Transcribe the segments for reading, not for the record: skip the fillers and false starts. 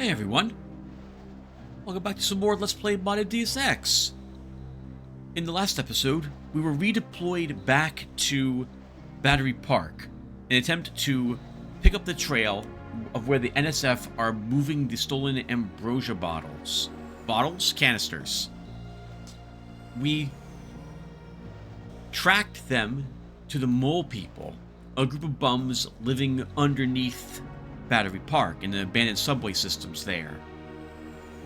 Hey everyone, welcome back to some more Let's Play modded Deus Ex. In the last episode, we were redeployed back to Battery Park in an attempt to pick up the trail of where the NSF are moving the stolen ambrosia bottles. Canisters. We tracked them to the Mole People, a group of bums living underneath Battery Park in the abandoned subway systems there.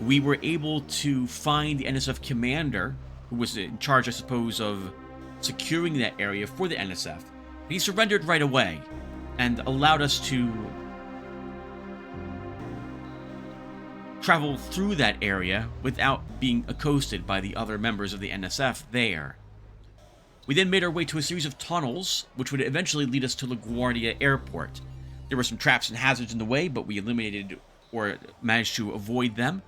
We were able to find the NSF commander, who was in charge, I suppose, of securing that area for the NSF. He surrendered right away and allowed us to travel through that area without being accosted by the other members of the NSF there. We then made our way to a series of tunnels, which would eventually lead us to LaGuardia Airport. There were some traps and hazards in the way, but we eliminated or managed to avoid them.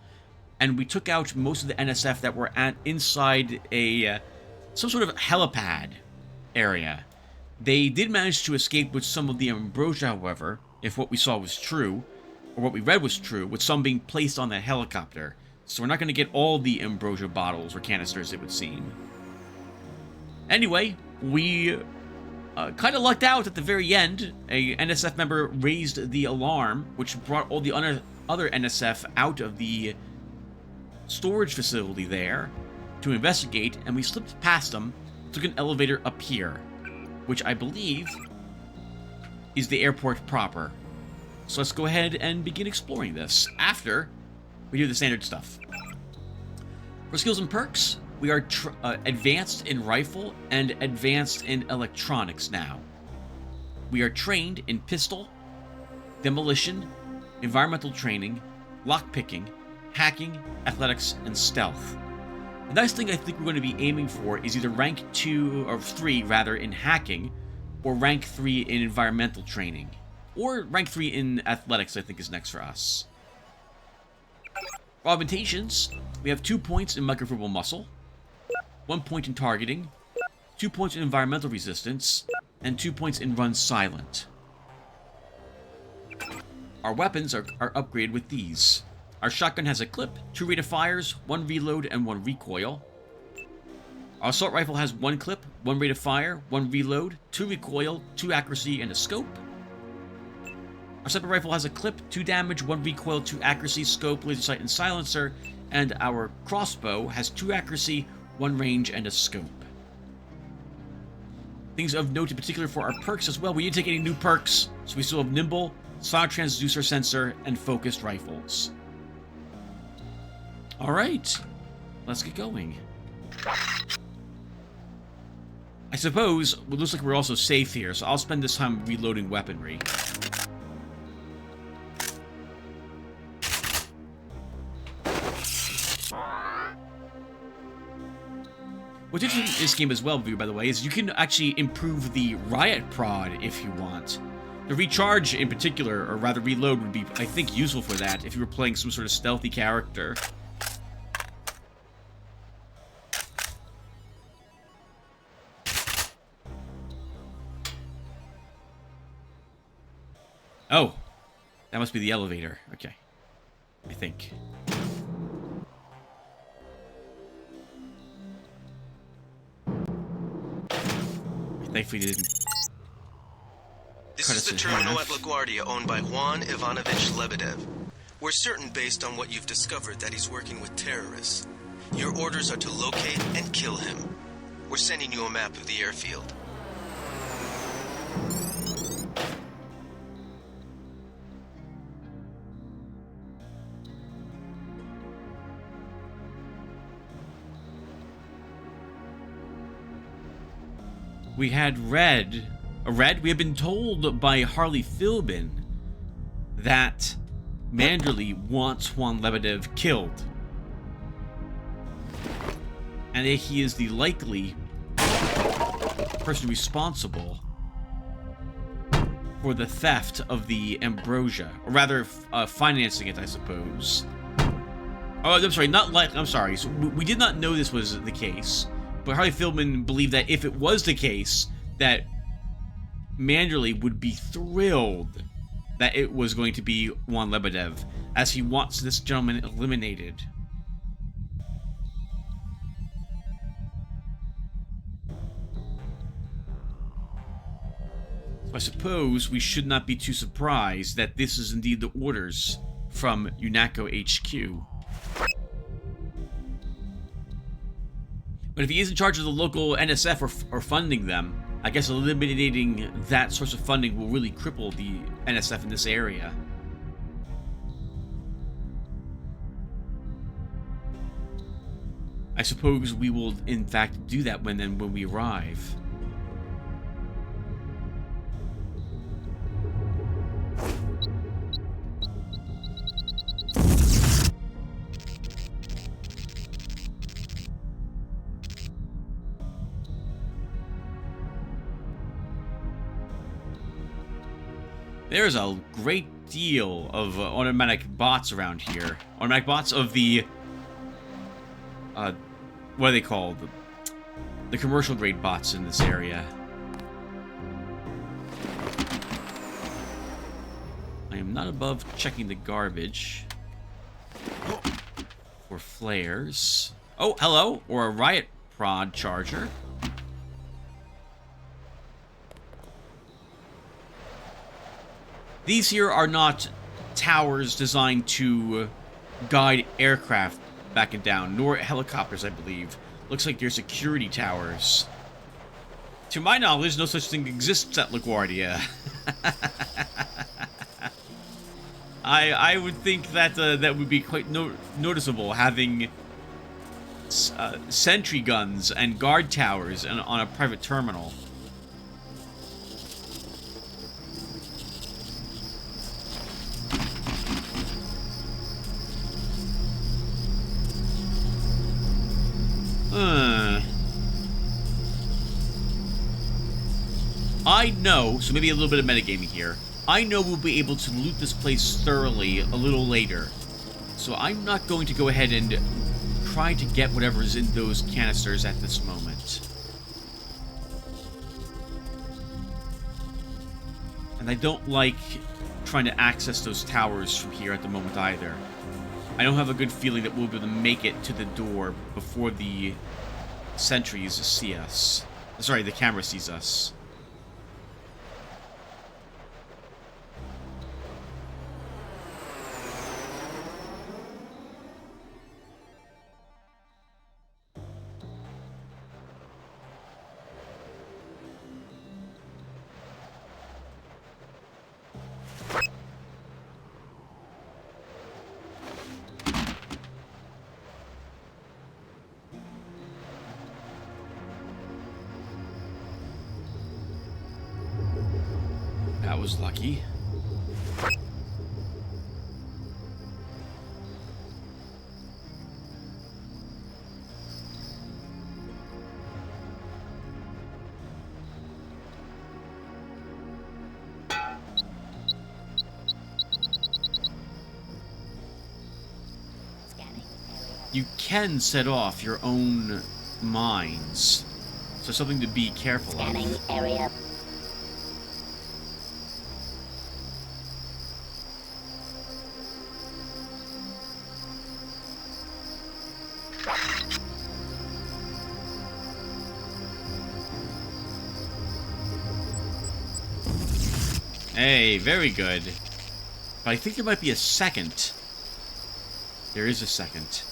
And we took out most of the NSF that were inside some sort of helipad area. They did manage to escape with some of the ambrosia, however, if what we saw was true, or what we read was true, with some being placed on that helicopter. So we're not going to get all the ambrosia bottles or canisters, it would seem. Anyway, we kind of lucked out at the very end. A NSF member raised the alarm, which brought all the other NSF out of the storage facility there to investigate, and we slipped past them, took an elevator up here, which I believe is the airport proper. So let's go ahead and begin exploring this after we do the standard stuff. For skills and perks, we are advanced in rifle and advanced in electronics now. We are trained in pistol, demolition, environmental training, lockpicking, hacking, athletics, and stealth. The nice thing I think we're going to be aiming for is either rank 2 or 3 rather in hacking, or rank 3 in environmental training, or rank 3 in athletics I think is next for us. For augmentations, we have 2 points in microfibril muscle, 1 point in targeting, 2 points in environmental resistance, and 2 points in run silent. Our weapons are upgraded with these. Our shotgun has a clip, 2 rate of fires, 1 reload, and 1 recoil. Our assault rifle has 1 clip, 1 rate of fire, 1 reload, 2 recoil, 2 accuracy, and a scope. Our sniper rifle has a clip, 2 damage, 1 recoil, 2 accuracy, scope, laser sight, and silencer. And our crossbow has 2 accuracy, 1 range, and a scope. Things of note in particular for our perks as well. We didn't take any new perks, so we still have nimble, sonic transducer sensor, and focused rifles. Alright, let's get going. I suppose it looks like we're also safe here, so I'll spend this time reloading weaponry. What's interesting in this game as well, by the way, is you can actually improve the riot prod if you want. The recharge in particular, or rather reload, would be, I think, useful for that if you were playing some sort of stealthy character. Oh, that must be the elevator. Okay, I think. Thankfully, didn't. This is the terminal at LaGuardia owned by Juan Ivanovich Lebedev. We're certain, based on what you've discovered, that he's working with terrorists. Your orders are to locate and kill him. We're sending you a map of the airfield. We had read, we had been told by Harley Philbin that Manderley wants Juan Lebedev killed. And that he is the likely person responsible for the theft of the ambrosia. Or rather, financing it, I suppose. Oh, I'm sorry, I'm sorry. So we did not know this was the case. But Harley Philbin believed that if it was the case, that Manderley would be thrilled that it was going to be Juan Lebedev, as he wants this gentleman eliminated. So I suppose we should not be too surprised that this is indeed the orders from UNACO HQ. But if he is in charge of the local NSF or funding them, I guess eliminating that source of funding will really cripple the NSF in this area. I suppose we will, in fact, do that when we arrive. There's a great deal of automatic bots around here. Automatic bots of the, what are they called? The commercial grade bots in this area. I am not above checking the garbage for flares. Oh, hello, or a riot prod charger. These here are not towers designed to guide aircraft back and down, nor helicopters, I believe. Looks like they're security towers. To my knowledge, no such thing exists at LaGuardia. I would think that that would be quite noticeable, having sentry guns and guard towers on a private terminal. I know, so maybe a little bit of metagaming here. I know we'll be able to loot this place thoroughly a little later. So I'm not going to go ahead and try to get whatever's in those canisters at this moment. And I don't like trying to access those towers from here at the moment either. I don't have a good feeling that we'll be able to make it to the door before the sentries see us. Sorry, the camera sees us. That was lucky. You can set off your own mines, so something to be careful of. Scanning area. Hey, very good. But I think there might be a second. There is a second.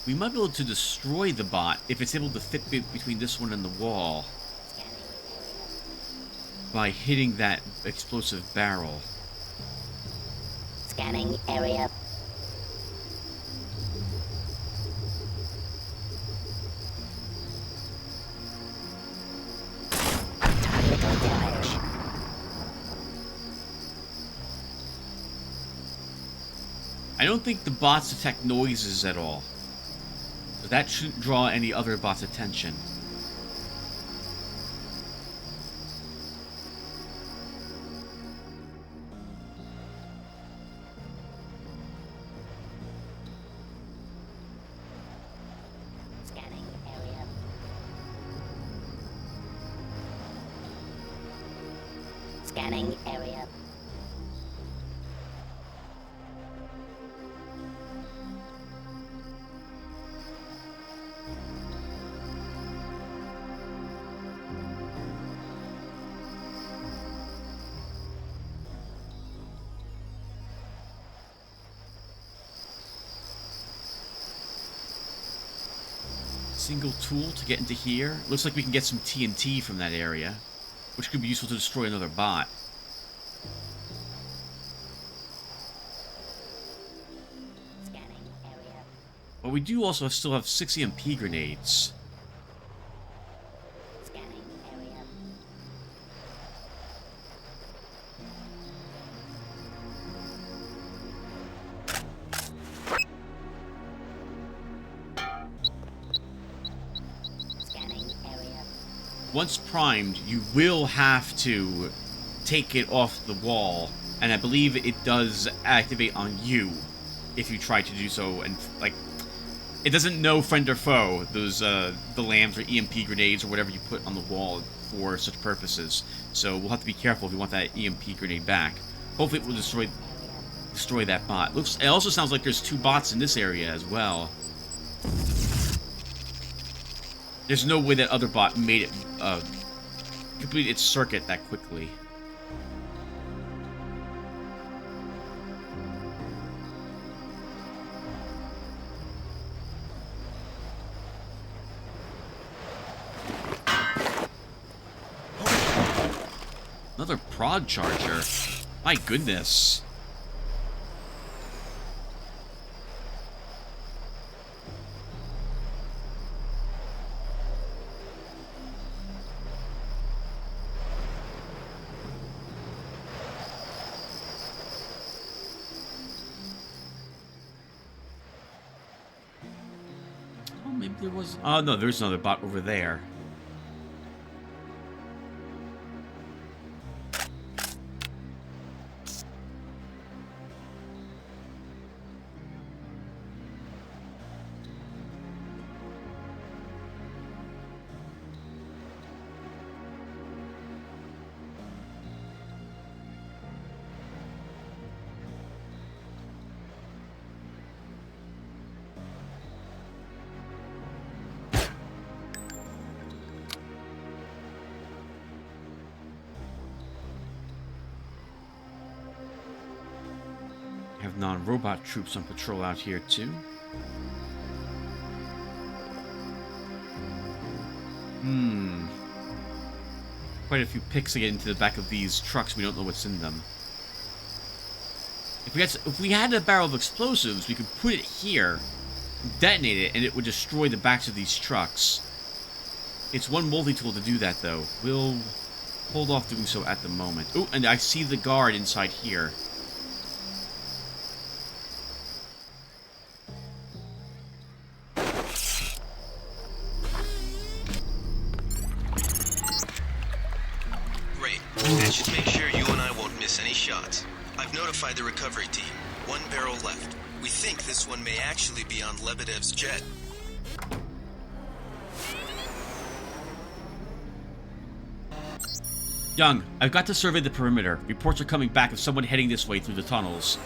We might be able to destroy the bot if it's able to fit between this one and the wall by hitting that explosive barrel. Scanning area. Target damage. I don't think the bots detect noises at all. So that shouldn't draw any other bots' attention. Scanning area. Scanning area. Single tool to get into here. Looks like we can get some TNT from that area, which could be useful to destroy another bot. Scanning area. But we do also still have 6 EMP grenades. Scanning area. Scanning area. Once primed, you will have to take it off the wall, and I believe it does activate on you if you try to do so. And like, it doesn't know friend or foe. Those the lambs or EMP grenades or whatever you put on the wall for such purposes. So we'll have to be careful if we want that EMP grenade back. Hopefully, it will destroy that bot. It also sounds like there's 2 bots in this area as well. There's no way that other bot made it complete its circuit that quickly. Another prod charger. My goodness. Oh, maybe there was... Oh, no, there's another bot over there. Have non-robot troops on patrol out here, too. Quite a few picks to get into the back of these trucks. We don't know what's in them. If we had a barrel of explosives, we could put it here, detonate it, and it would destroy the backs of these trucks. It's one multi-tool to do that, though. We'll hold off doing so at the moment. Oh, and I see the guard inside here. That should make sure you and I won't miss any shots. I've notified the recovery team. 1 barrel left. We think this one may actually be on Lebedev's jet. Young, I've got to survey the perimeter. Reports are coming back of someone heading this way through the tunnels.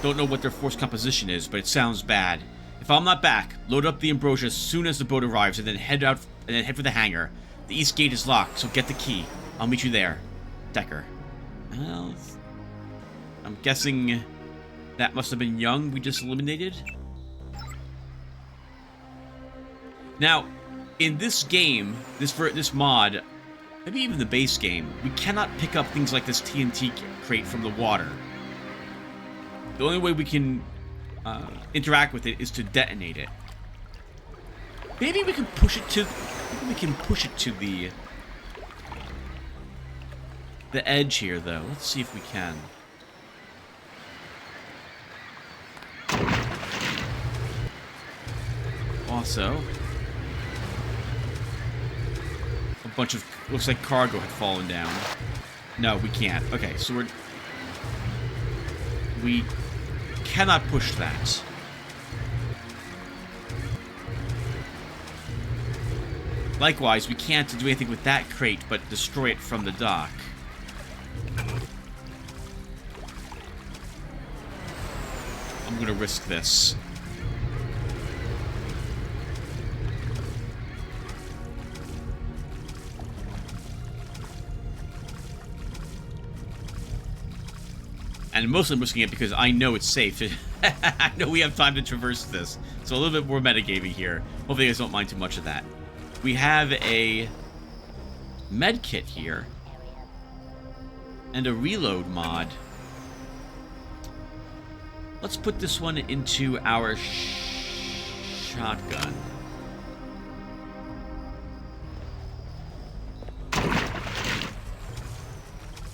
Don't know what their force composition is, but it sounds bad. If I'm not back, load up the ambrosia as soon as the boat arrives and then head for the hangar. The east gate is locked, so get the key. I'll meet you there. Decker. Well, I'm guessing that must have been Young we just eliminated. Now, in this game, this mod, maybe even the base game, we cannot pick up things like this TNT crate from the water. The only way we can interact with it is to detonate it. Maybe we can push it to. Maybe we can push it to the edge here, though. Let's see if we can. Also, a bunch of, looks like cargo had fallen down. No, we can't. Okay, so we cannot push that. Likewise, we can't do anything with that crate but destroy it from the dock. I'm gonna risk this. And mostly I'm risking it because I know it's safe. I know we have time to traverse this. So a little bit more metagaming here. Hopefully you guys don't mind too much of that. We have a med kit here. And a reload mod. Let's put this one into our shotgun.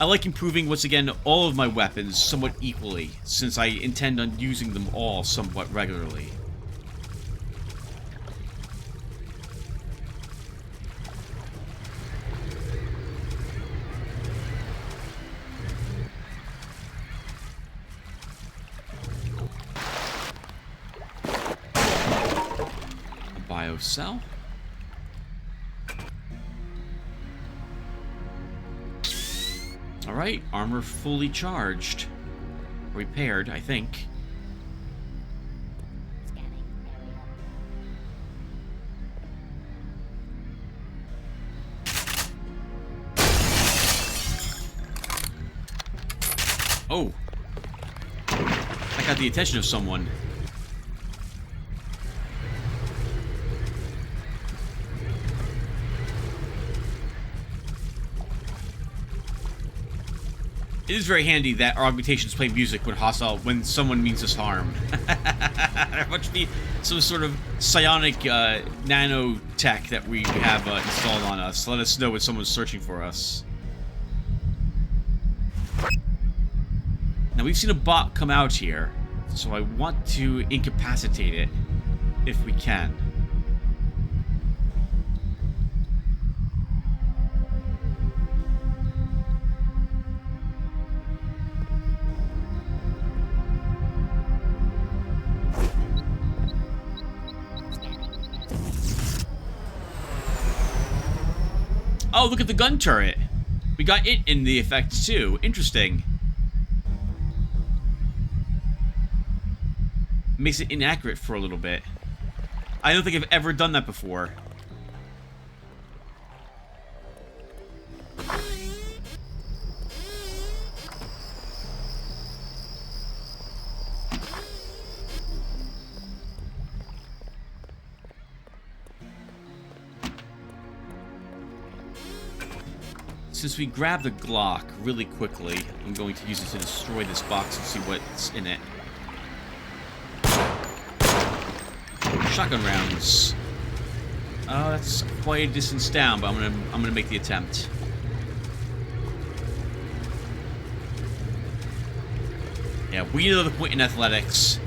I like improving, once again, all of my weapons somewhat equally, since I intend on using them all somewhat regularly. A biocell. Alright, armor fully charged. Repaired, I think. Scanning area. Oh! I got the attention of someone. It is very handy that our augmentations play music when someone means us harm. There must be some sort of psionic nanotech that we have installed on us to let us know when someone's searching for us. Now we've seen a bot come out here, so I want to incapacitate it if we can. Oh, look at the gun turret. We got it in the effect too. Interesting. Makes it inaccurate for a little bit. I don't think I've ever done that before. Since we grabbed the Glock really quickly, I'm going to use it to destroy this box and see what's in it. Shotgun rounds. Oh, that's quite a distance down, but I'm gonna make the attempt. Yeah, we need another point in athletics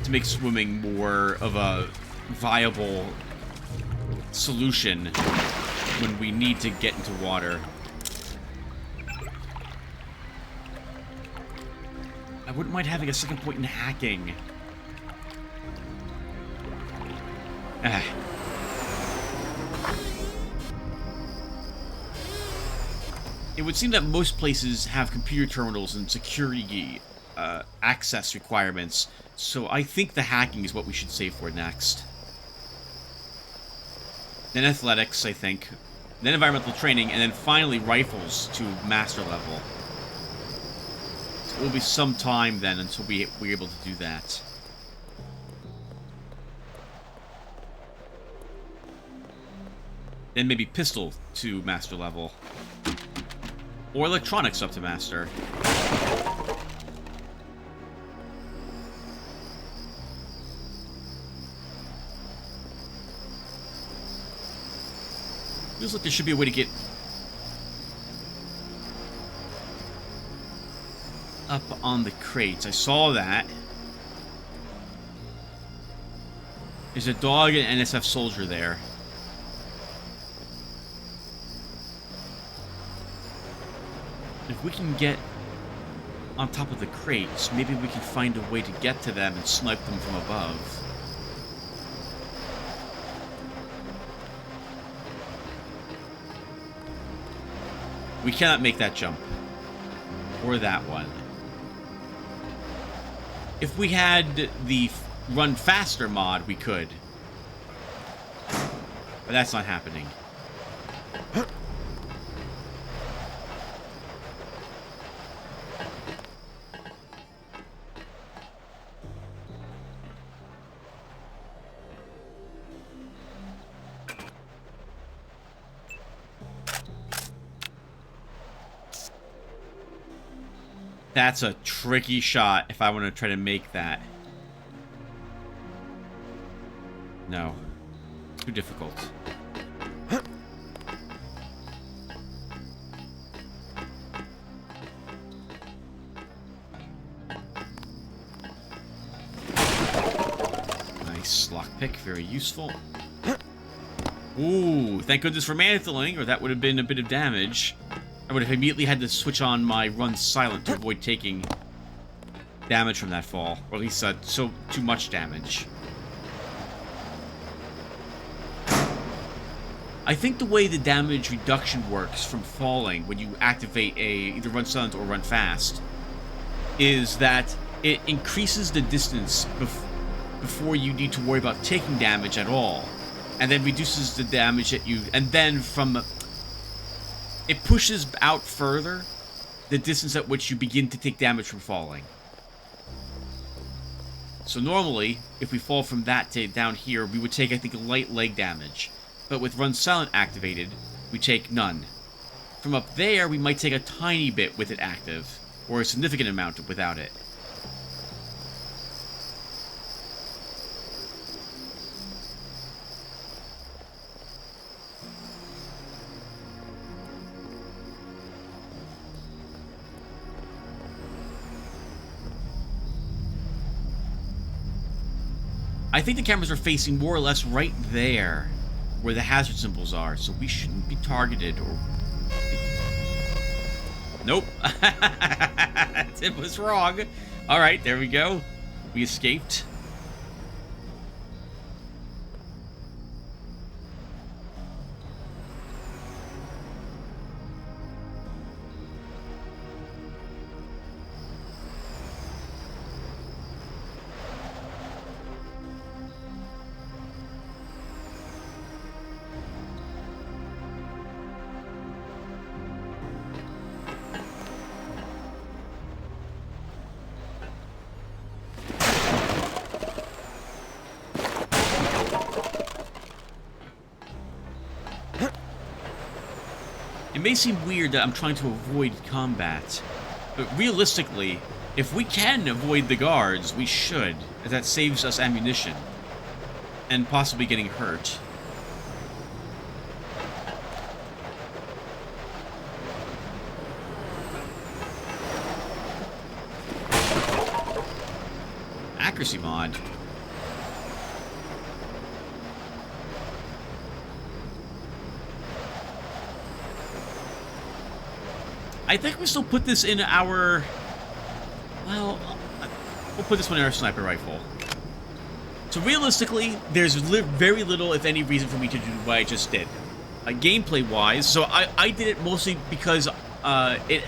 to make swimming more of a viable solution when we need to get into water. I wouldn't mind having a second point in hacking. Ah. It would seem that most places have computer terminals and security access requirements, so I think the hacking is what we should save for next. Then athletics, I think. Then environmental training, and then finally rifles to master level. So it will be some time then until we're able to do that. Then maybe pistol to master level. Or electronics up to master. Feels like there should be a way to get up on the crates. I saw that. There's a dog and an NSF soldier there. If we can get on top of the crates, maybe we can find a way to get to them and snipe them from above. We cannot make that jump. Or that one. If we had the run faster mod, we could. But that's not happening. That's a tricky shot if I want to try to make that. No. Too difficult. Nice lockpick, very useful. Ooh, thank goodness for mantling, or that would have been a bit of damage. I would have immediately had to switch on my run silent to avoid taking damage from that fall. Or at least too much damage. I think the way the damage reduction works from falling when you activate either run silent or run fast is that it increases the distance before you need to worry about taking damage at all. And then reduces the damage that you... And then from... It pushes out further the distance at which you begin to take damage from falling. So normally, if we fall from that to down here, we would take, I think, light leg damage. But with Run Silent activated, we take none. From up there, we might take a tiny bit with it active, or a significant amount without it. I think the cameras are facing more or less right there, where the hazard symbols are, so we shouldn't be targeted or... Nope. It was wrong. Alright, there we go. We escaped. It may seem weird that I'm trying to avoid combat, but realistically, if we can avoid the guards, we should, as that saves us ammunition, and possibly getting hurt. Accuracy mod. I think we still put this in our... Well, we'll put this one in our sniper rifle. So realistically, there's very little, if any, reason for me to do what I just did. Gameplay-wise, so I did it mostly because it...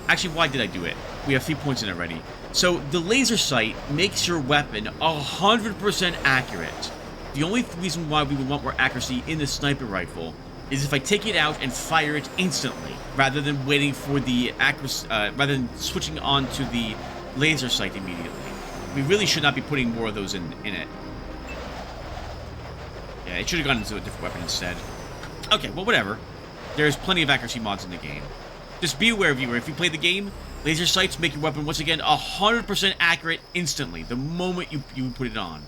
Actually, why did I do it? We have 3 points in it already. So the laser sight makes your weapon 100% accurate. The only reason why we would want more accuracy in the sniper rifle is if I take it out and fire it instantly, rather than waiting for the accuracy, rather than switching on to the laser sight immediately. We really should not be putting more of those in it. Yeah, it should have gone into a different weapon instead. Okay, well, whatever. There's plenty of accuracy mods in the game. Just be aware, viewer, if you play the game, laser sights make your weapon, once again, 100% accurate instantly, the moment you put it on.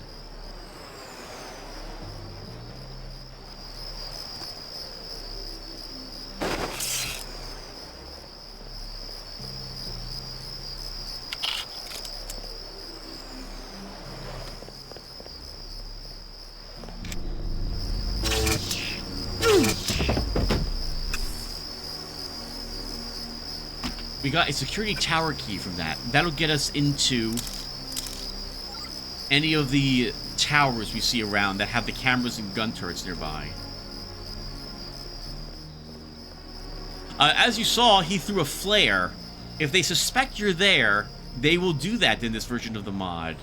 We got a security tower key from that. That'll get us into any of the towers we see around that have the cameras and gun turrets nearby. As you saw, he threw a flare. If they suspect you're there, They will do that in this version of the mod.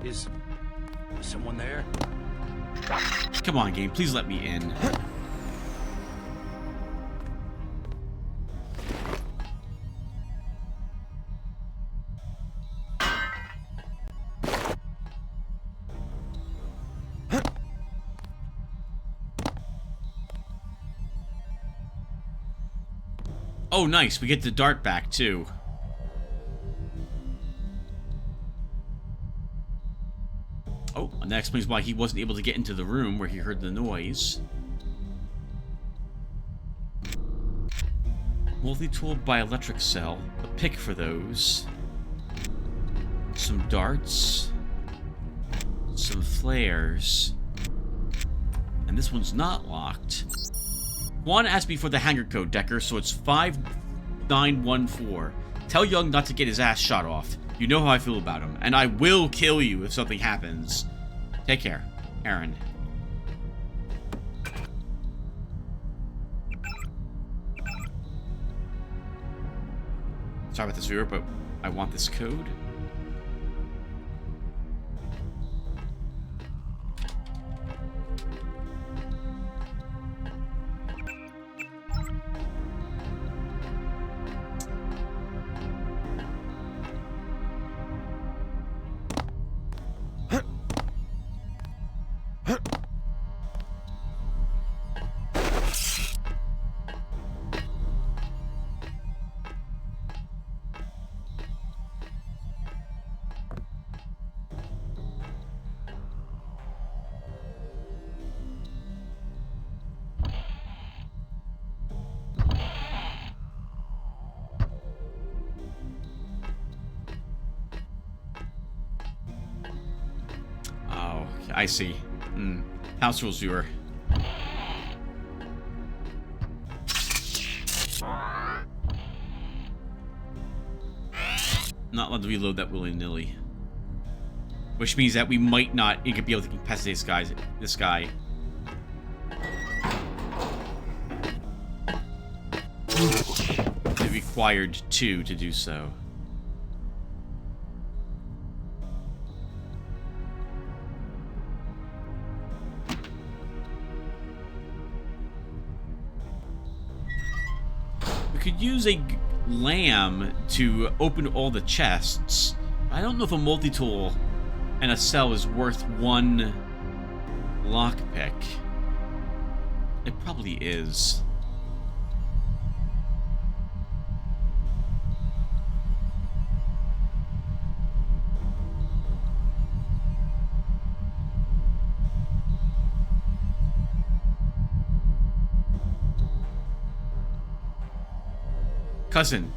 Is someone there? Come on, game. Please let me in. Oh, nice. We get the dart back, too. Oh, and that explains why he wasn't able to get into the room where he heard the noise. Multi-tool bioelectric cell. A pick for those. Some darts. Some flares. And this one's not locked. Juan asked me for the hangar code, Decker, so it's 5914. Tell Young not to get his ass shot off. You know how I feel about him, and I will kill you if something happens. Take care, Aaron. Sorry about this, viewer, but I want this code. I see. House rules, viewer. Not allowed to reload that willy-nilly. Which means that we might not be able to incapacitate this guy. It required 2 to do so. Could use a lamb to open all the chests. I don't know if a multi-tool and a cell is worth 1 lockpick. It probably is. Cousin,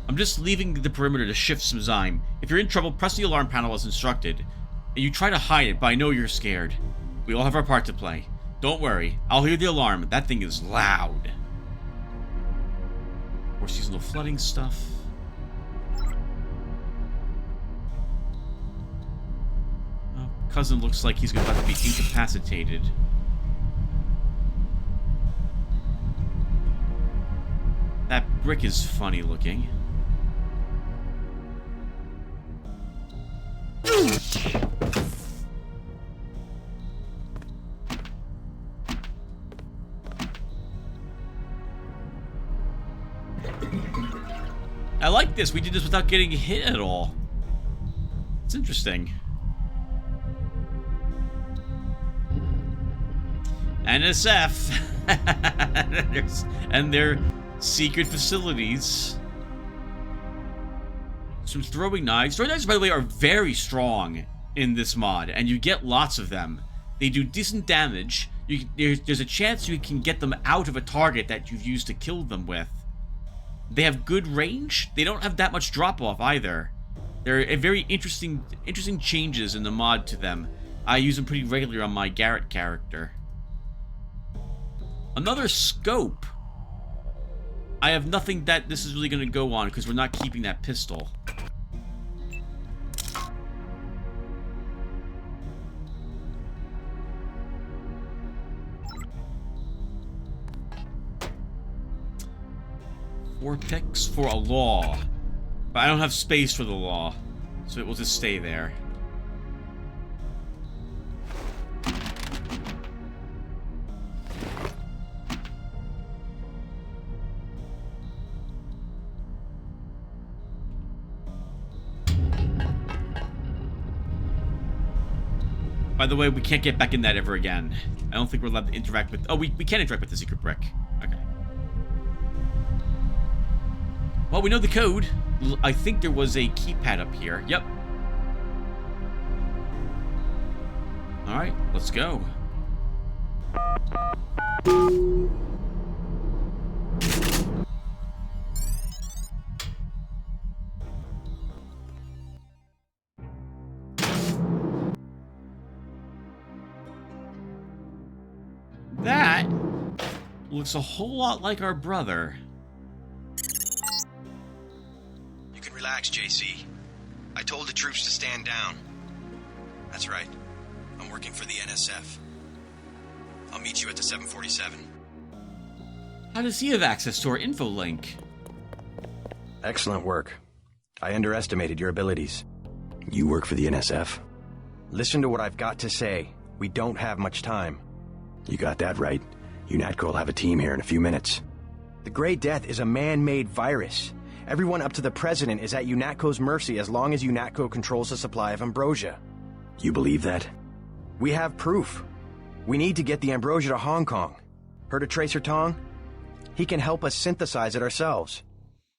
I'm just leaving the perimeter to shift some Zyme. If you're in trouble, press the alarm panel as instructed. And you try to hide it, but I know you're scared. We all have our part to play. Don't worry. I'll hear the alarm. That thing is loud. More seasonal flooding stuff. Oh, cousin looks like he's about to be incapacitated. That brick is funny looking. I like this. We did this without getting hit at all. It's interesting. NSF. and their secret facilities. Some throwing knives. Throwing knives, by the way, are very strong in this mod, and you get lots of them. They do decent damage. There's a chance you can get them out of a target that you've used to kill them with. They have good range. They don't have that much drop-off either. There are very interesting changes in the mod to them. I use them pretty regularly on my Garrett character. Another scope. I have nothing that this is really going to go on because we're not keeping that pistol. Four picks for a law. But I don't have space for the law, so it will just stay there. By the way, we can't get back in that ever again. I don't think we're allowed to interact with... Oh, we can interact with the secret brick. Okay. Well, we know the code. I think there was a keypad up here. Yep. Alright, let's go. That looks a whole lot like our brother. You can relax, JC. I told the troops to stand down. That's right. I'm working for the NSF. I'll meet you at the 747. How does he have access to our info link? Excellent work. I underestimated your abilities. You work for the NSF? Listen to what I've got to say. We don't have much time. You got that right. UNATCO will have a team here in a few minutes. The Grey Death is a man-made virus. Everyone up to the President is at UNATCO's mercy as long as UNATCO controls the supply of ambrosia. You believe that? We have proof. We need to get the ambrosia to Hong Kong. Heard of Tracer Tong? He can help us synthesize it ourselves.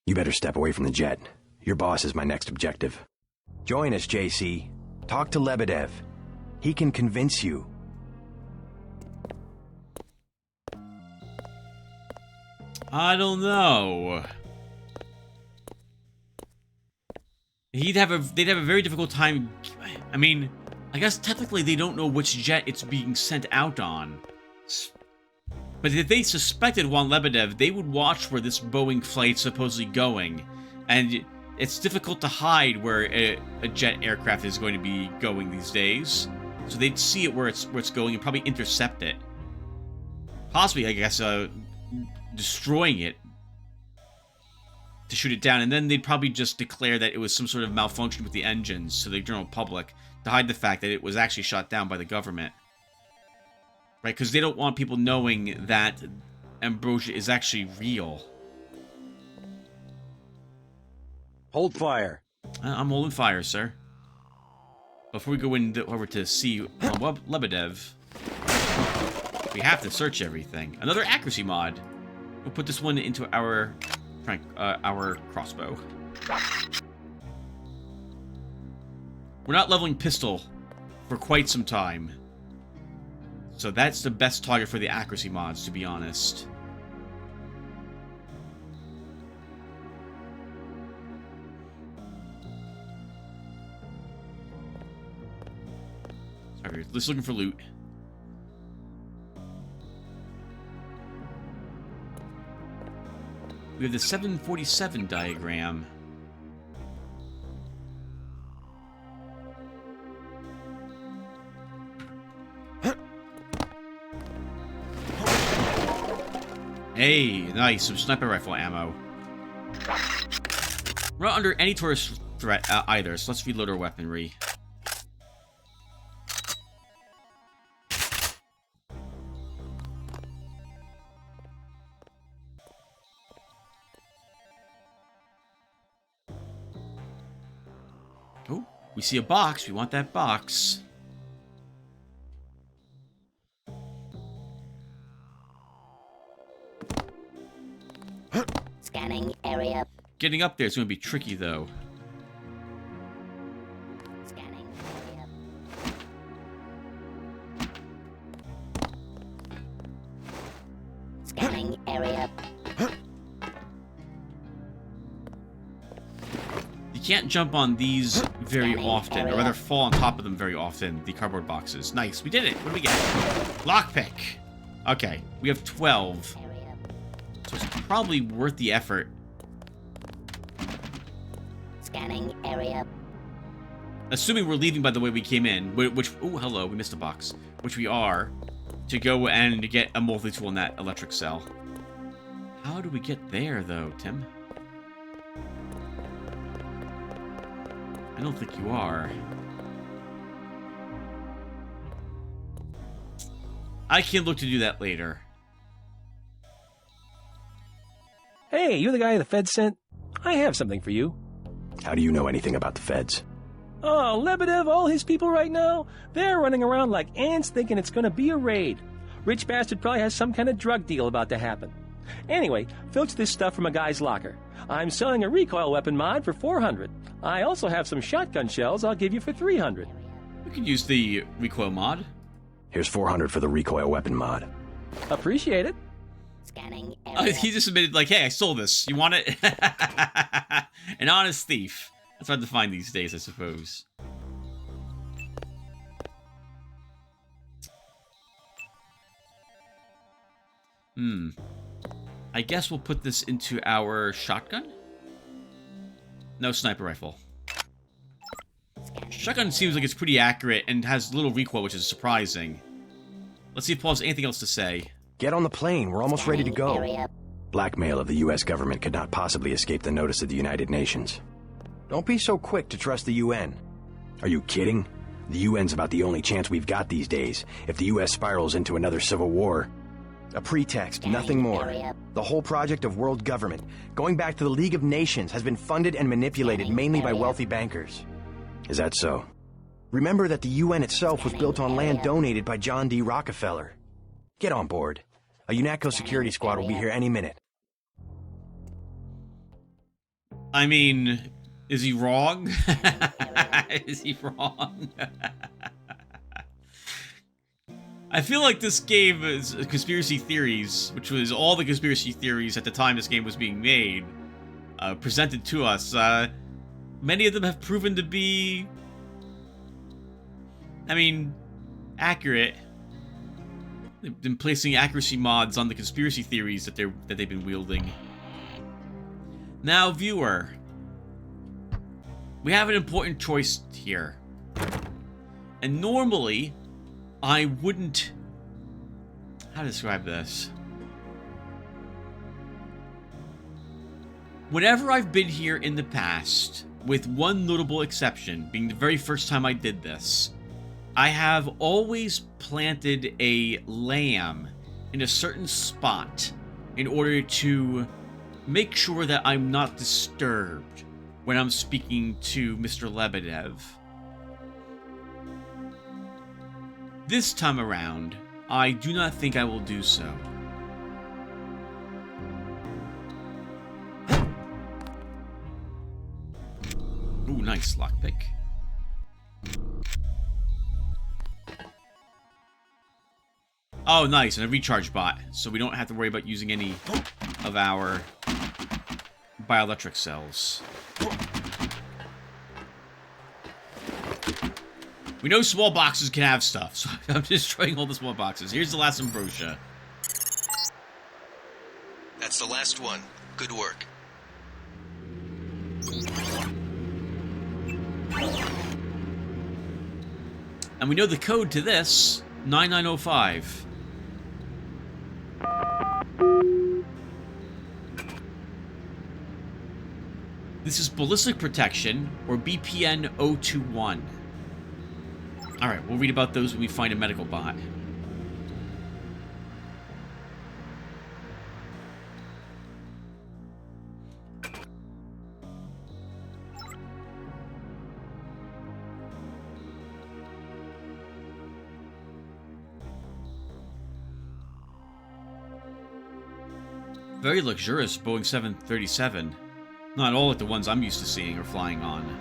You better step away from the jet. Your boss is my next objective. Join us, JC. Talk to Lebedev. He can convince you. I don't know. They'd have a very difficult time. I mean, I guess technically they don't know which jet it's being sent out on. But if they suspected Juan Lebedev, they would watch where this Boeing flight's supposedly going. And it's difficult to hide where a jet aircraft is going to be going these days. So they'd see it where it's going and probably intercept it. Possibly, I guess, destroying it to shoot it down, and then they'd probably just declare that it was some sort of malfunction with the engines to the general public to hide the fact that it was actually shot down by the government. Right, because they don't want people knowing that ambrosia is actually real. Hold fire. I'm holding fire, sir. Before we go over to see Lebedev, we have to search everything. Another accuracy mod. We'll put this one into our crossbow. We're not leveling pistol for quite some time. So that's the best target for the accuracy mods, to be honest. Sorry, just looking for loot. We have the 747 diagram. Hey, nice, some sniper rifle ammo. We're not under any tourist threat either, so let's reload our weaponry. Oh, we see a box. We want that box. Scanning area. Getting up there is going to be tricky, though. Scanning area. Scanning area. You can't jump on these very Scanning often, or area. rather fall on top of them very often, the cardboard boxes. Nice, we did it! What do we get? Lockpick! Okay, we have 12. Area. So it's probably worth the effort. Scanning area. Assuming we're leaving by the way we came in, which... Oh, hello, we missed a box. Which we are, to go and get a multi-tool in that electric cell. How do we get there, though, Tim? I don't think you are. I can look to do that later. Hey, you're the guy the Fed sent? I have something for you. How do you know anything about the feds? Oh, Lebedev, all his people right now, they're running around like ants thinking it's gonna be a raid. Rich bastard probably has some kind of drug deal about to happen. Anyway, filch this stuff from a guy's locker. I'm selling a recoil weapon mod for 400. I also have some shotgun shells I'll give you for 300. We could use the recoil mod. Here's 400 for the recoil weapon mod. Appreciate it. Scanning area. He just admitted, like, hey, I stole this. You want it? An honest thief. That's hard to find these days, I suppose. I guess we'll put this into our shotgun? No, sniper rifle. Shotgun seems like it's pretty accurate and has little recoil, which is surprising. Let's see if Paul has anything else to say. Get on the plane. We're almost ready to Scanning go. area. Blackmail of the U.S. government could not possibly escape the notice of the United Nations. Don't be so quick to trust the UN. Are you kidding? The UN's about the only chance we've got these days if the U.S. spirals into another civil war. A pretext, nothing more. area. The whole project of world government, going back to the League of Nations, has been funded and manipulated Scanning mainly by area. wealthy bankers. Is that so? Remember that the UN itself was built on land donated by John D. Rockefeller. Get on board. A UNATCO security squad will be here any minute. I mean, is he wrong? Is he wrong? I feel like this game is conspiracy theories, which was all the conspiracy theories at the time this game was being made, presented to us. Many of them have proven to be, I mean, accurate. They've been placing accuracy mods on the conspiracy theories that they've been wielding. Now, viewer, we have an important choice here. And normally, I wouldn't... How to describe this? Whenever I've been here in the past, with one notable exception, being the very first time I did this, I have always planted a lamb in a certain spot in order to make sure that I'm not disturbed when I'm speaking to Mr. Lebedev. This time around, I do not think I will do so. Ooh, nice lockpick. Oh, nice, and a recharge bot, so we don't have to worry about using any of our bioelectric cells. We know small boxes can have stuff, so I'm destroying all the small boxes. Here's the last ambrosia. That's the last one. Good work. And we know the code to this, 9905. This is ballistic protection, or BPN 021. Alright, we'll read about those when we find a medical bot. Very luxurious Boeing 737. Not all like the ones I'm used to seeing or flying on.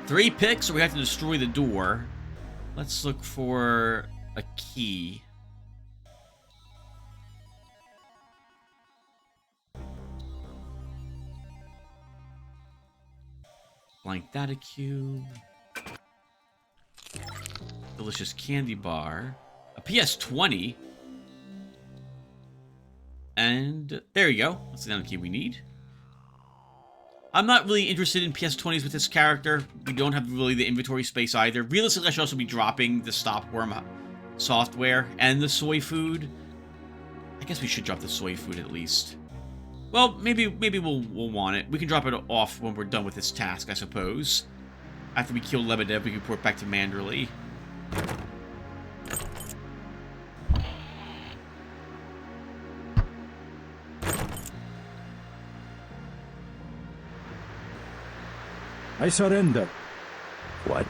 3 picks, so we have to destroy the door. Let's look for a key. Blank data cube. Delicious candy bar. A PS20. And there you go. That's the key we need. I'm not really interested in PS20s with this character. We don't have really the inventory space either. Realistically, I should also be dropping the stopworm software and the soy food. I guess we should drop the soy food at least. Well, maybe we'll want it. We can drop it off when we're done with this task, I suppose. After we kill Lebedev, we can report back to Manderley. I surrender. What?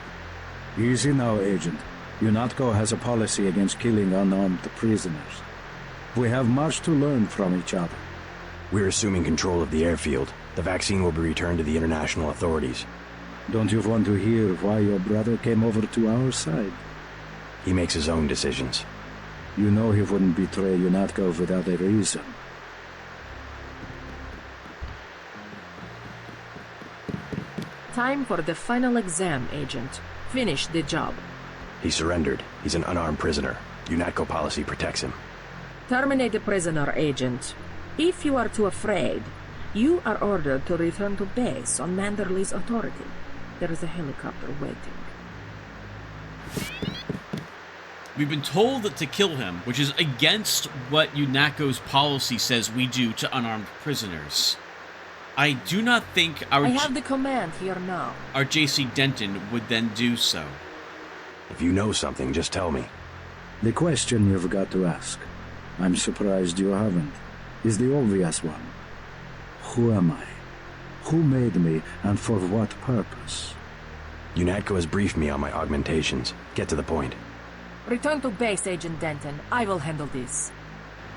Easy now, Agent. UNATCO has a policy against killing unarmed prisoners. We have much to learn from each other. We're assuming control of the airfield. The vaccine will be returned to the international authorities. Don't you want to hear why your brother came over to our side? He makes his own decisions. You know he wouldn't betray UNATCO without a reason. Time for the final exam, Agent. Finish the job. He surrendered. He's an unarmed prisoner. UNATCO policy protects him. Terminate the prisoner, Agent. If you are too afraid, you are ordered to return to base on Manderley's authority. There is a helicopter waiting. We've been told that to kill him, which is against what UNATCO's policy says we do to unarmed prisoners. I do not think I have the command here now. Our J.C. Denton would then do so. If you know something, just tell me. The question you've got to ask, I'm surprised you haven't, is the obvious one. Who am I? Who made me, and for what purpose? UNATCO has briefed me on my augmentations. Get to the point. Return to base, Agent Denton. I will handle this.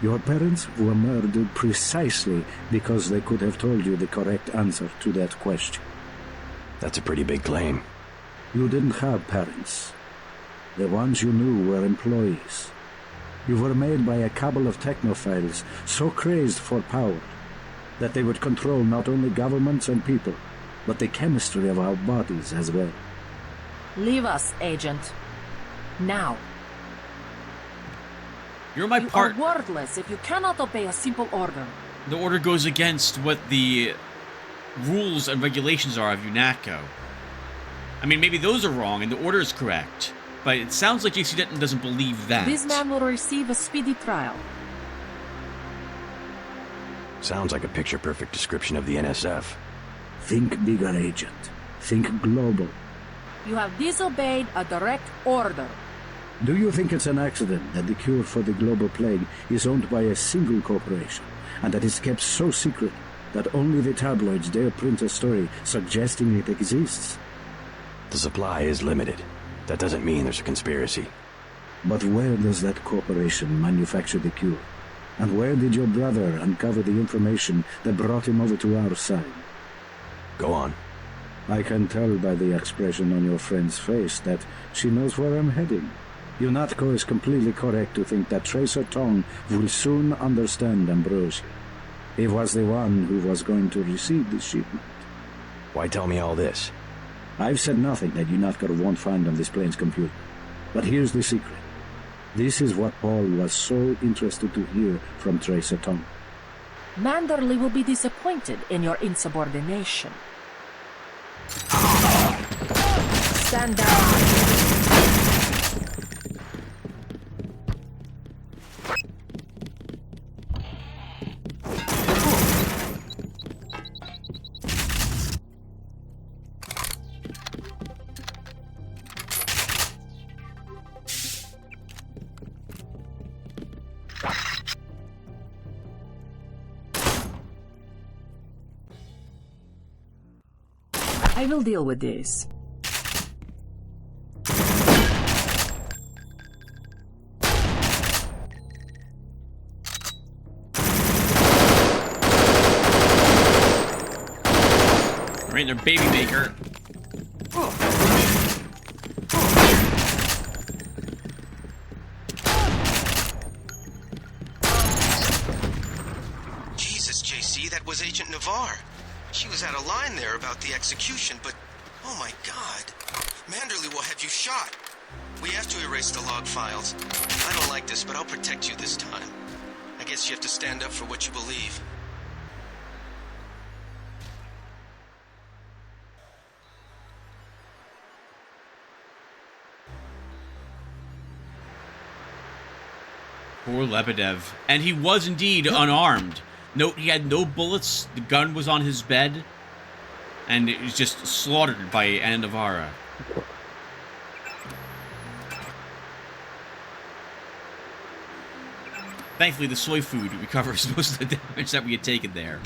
Your parents were murdered precisely because they could have told you the correct answer to that question. That's a pretty big claim. You didn't have parents. The ones you knew were employees. You were made by a cabal of technophiles so crazed for power that they would control not only governments and people, but the chemistry of our bodies as well. Leave us, Agent. Now. You're my You part. are worthless if you cannot obey a simple order. The order goes against what the rules and regulations are of UNATCO. I mean, maybe those are wrong and the order is correct, but it sounds like J.C. Denton doesn't believe that. This man will receive a speedy trial. Sounds like a picture-perfect description of the NSF. Think bigger, Agent. Think global. You have disobeyed a direct order. Do you think it's an accident that the cure for the global plague is owned by a single corporation, and that it's kept so secret that only the tabloids dare print a story suggesting it exists? The supply is limited. That doesn't mean there's a conspiracy. But where does that corporation manufacture the cure? And where did your brother uncover the information that brought him over to our side? Go on. I can tell by the expression on your friend's face that she knows where I'm heading. UNATCO is completely correct to think that Tracer Tong will soon understand Ambrosia. He was the one who was going to receive the shipment. Why tell me all this? I've said nothing that UNATCO won't find on this plane's computer. But here's the secret. This is what Paul was so interested to hear from Tracer Tom. Manderley will be disappointed in your insubordination. Stand down. I will deal with this. Right, their baby maker. Jesus, JC, that was Agent Navarre. She was out of line there about the execution, but oh my god. Manderley will have you shot. We have to erase the log files. I don't like this, but I'll protect you this time. I guess you have to stand up for what you believe. Poor Lebedev. And he was indeed unarmed. Note, he had no bullets, the gun was on his bed, and it was just slaughtered by Anna Navarra. Thankfully, the soy food recovers most of the damage that we had taken there.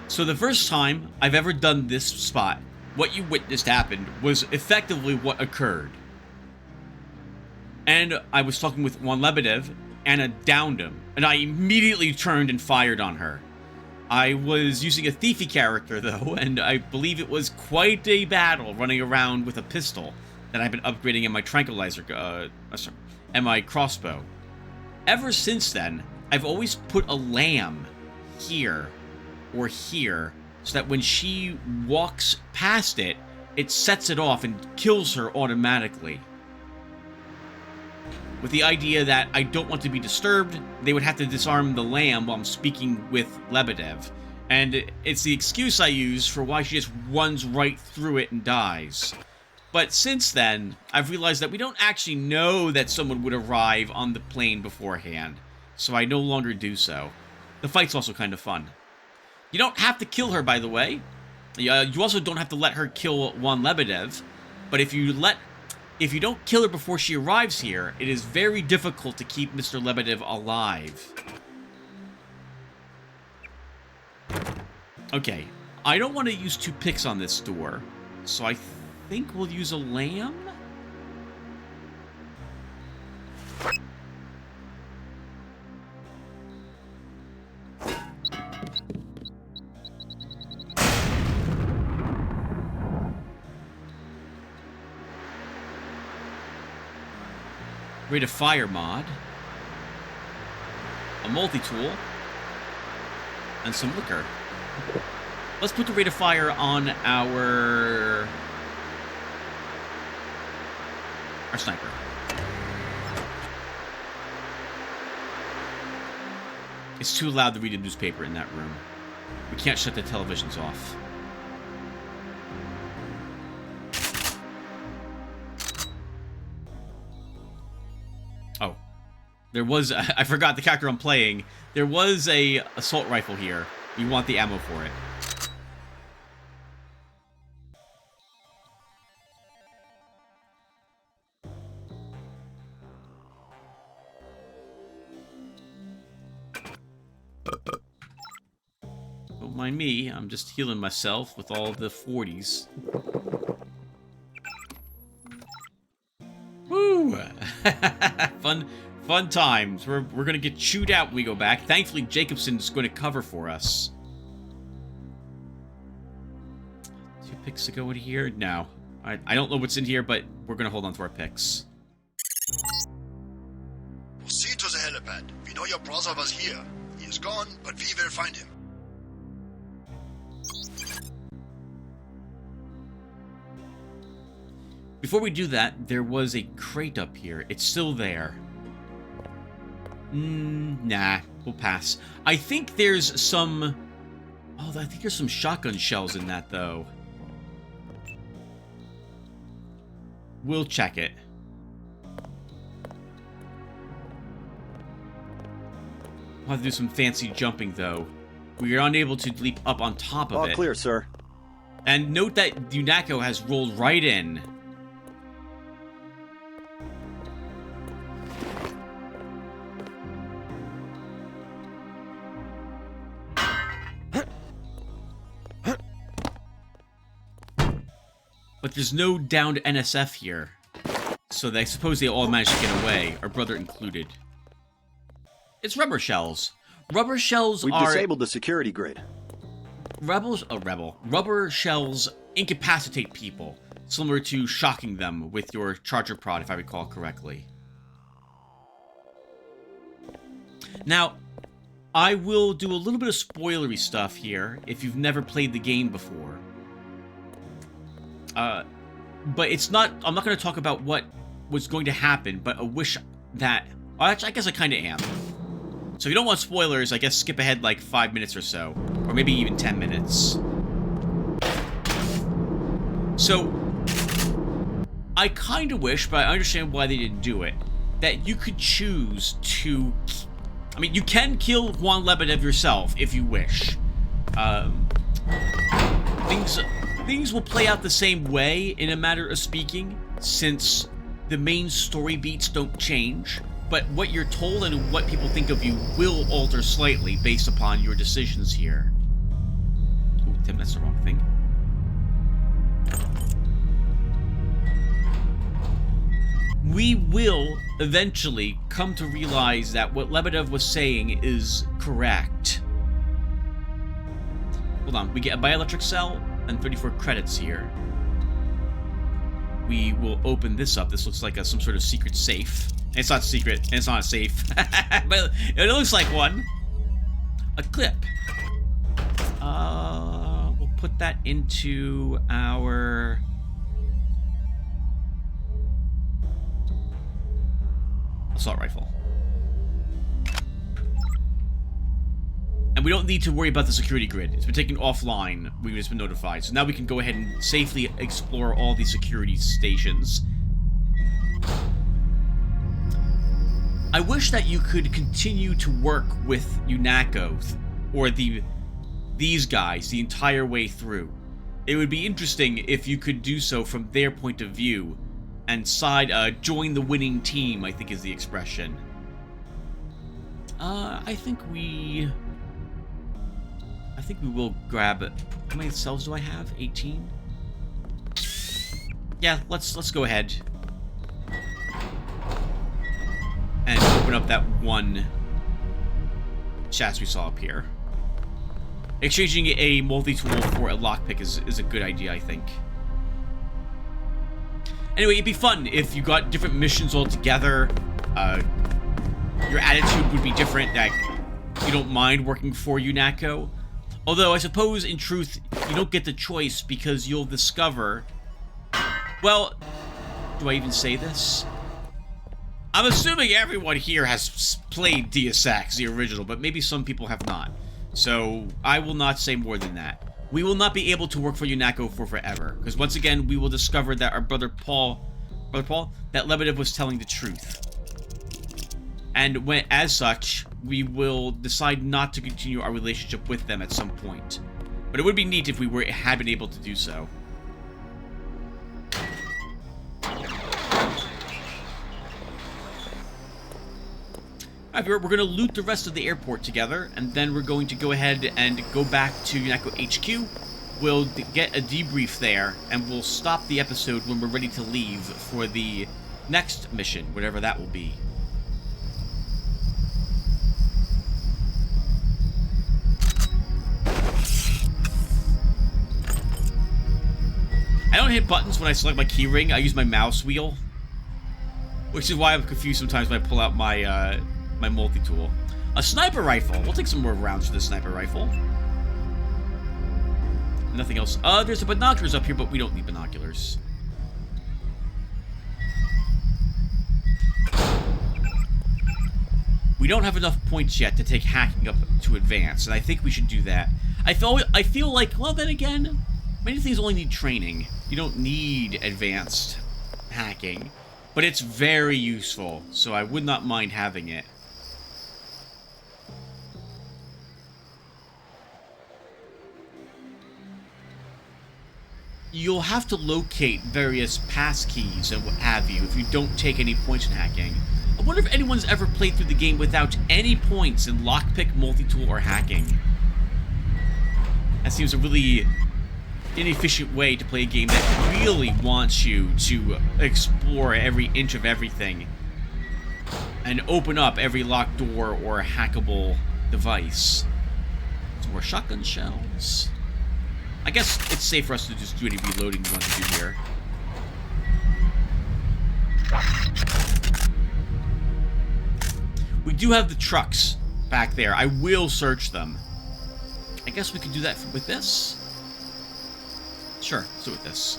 So the first time I've ever done this spot, what you witnessed happened was effectively what occurred. And I was talking with Juan Lebedev, Anna downed him, and I immediately turned and fired on her. I was using a thiefy character, though, and I believe it was quite a battle running around with a pistol that I've been upgrading in my tranquilizer, and my crossbow. Ever since then, I've always put a lamb here or here, so that when she walks past it, it sets it off and kills her automatically. With the idea that I don't want to be disturbed, they would have to disarm the lamb while I'm speaking with Lebedev. And it's the excuse I use for why she just runs right through it and dies. But since then, I've realized that we don't actually know that someone would arrive on the plane beforehand, so I no longer do so. The fight's also kind of fun. You don't have to kill her, by the way. You also don't have to let her kill Juan Lebedev, but if you don't kill her before she arrives here, it is very difficult to keep Mr. Lebedev alive. Okay, I don't want to use 2 picks on this door, so I think we'll use a lamb? Rate of fire mod, a multi-tool, and some liquor. Let's put the rate of fire on our sniper. It's too loud to read a newspaper in that room. We can't shut the televisions off. Oh. There was... I forgot the character I'm playing. There was a assault rifle here. You want the ammo for it. Don't mind me, I'm just healing myself with all the 40s. Woo! Fun times. We're gonna get chewed out when we go back. Thankfully, Jacobson's going to cover for us. 2 picks to go in here? No. I don't know what's in here, but we're gonna hold on to our picks. Proceed to the helipad. We know your brother was here. He is gone, but we will find him. Before we do that, there was a crate up here. It's still there. Nah, we'll pass. I think there's some... Oh, I think there's some shotgun shells in that, though. We'll check it. We'll have to do some fancy jumping, though. We are unable to leap up on top of it. All clear, sir. And note that UNACO has rolled right in. But there's no downed NSF here. So I suppose they all managed to get away, our brother included. It's rubber shells. Rubber shells We've disabled the security grid. Rubber shells incapacitate people, similar to shocking them with your charger prod, if I recall correctly. Now, I will do a little bit of spoilery stuff here, if you've never played the game before. But it's not... I'm not going to talk about what was going to happen, but I wish that... Actually, I guess I kind of am. So if you don't want spoilers, I guess skip ahead like 5 minutes or so. Or maybe even 10 minutes. So, I kind of wish, but I understand why they didn't do it, that you could choose to... I mean, you can kill Juan Lebedev yourself, if you wish. Things will play out the same way, in a matter of speaking, since the main story beats don't change. But what you're told and what people think of you will alter slightly based upon your decisions here. Ooh, Tim, that's the wrong thing. We will eventually come to realize that what Lebedev was saying is correct. Hold on, we get a bioelectric cell and 34 credits here. We will open this up. This looks like some sort of secret safe. It's not secret, and it's not a safe. But it looks like one. A clip. We'll put that into our... assault rifle. And we don't need to worry about the security grid. It's been taken offline. We've just been notified. So now we can go ahead and safely explore all these security stations. I wish that you could continue to work with UNACO or these guys the entire way through. It would be interesting if you could do so from their point of view and join the winning team, I think is the expression. I think we will grab... How many cells do I have? 18? Yeah, let's go ahead. And open up that one chest we saw up here. Exchanging a multi-tool for a lockpick is a good idea, I think. Anyway, it'd be fun if you got different missions all together. Your attitude would be different, that you don't mind working for UNACO. Although, I suppose, in truth, you don't get the choice because you'll discover... Well, do I even say this? I'm assuming everyone here has played Deus Ex, the original, but maybe some people have not. So, I will not say more than that. We will not be able to work for UNACO for forever, because once again, we will discover that our brother Paul, that Lebedev was telling the truth. And as such, we will decide not to continue our relationship with them at some point. But it would be neat if we had been able to do so. Alright, we're going to loot the rest of the airport together, and then we're going to go ahead and go back to UNACO HQ. We'll get a debrief there, and we'll stop the episode when we're ready to leave for the next mission, whatever that will be. I don't hit buttons when I select my keyring. I use my mouse wheel, which is why I'm confused sometimes when I pull out my my multi-tool. A sniper rifle. We'll take some more rounds for the sniper rifle. Nothing else. There's the binoculars up here, but we don't need binoculars. We don't have enough points yet to take hacking up to advance, and I think we should do that. I feel like, well, then again, many things only need training. You don't need advanced hacking, but it's very useful, so I would not mind having it. You'll have to locate various passkeys and what have you if you don't take any points in hacking. I wonder if anyone's ever played through the game without any points in lockpick, multi-tool, or hacking. That seems a really inefficient way to play a game that really wants you to explore every inch of everything and open up every locked door or hackable device. Some more shotgun shells. I guess it's safe for us to just do any reloading we want to do here. We do have the trucks back there. I will search them. I guess we could do that with this? Sure, let's do it with this.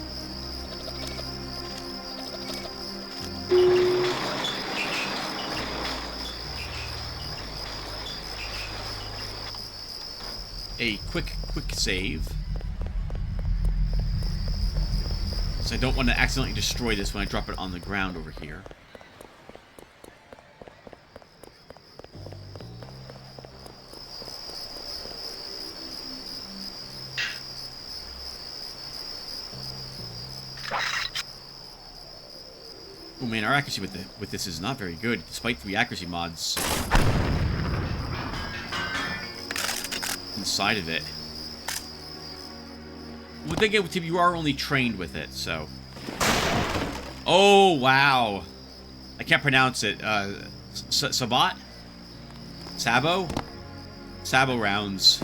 A quick save. So I don't want to accidentally destroy this when I drop it on the ground over here. Oh man, our accuracy with this is not very good, despite 3 accuracy mods inside of it. Well, then again, you are only trained with it, so. Oh wow, I can't pronounce it. Sabat, Sabo rounds.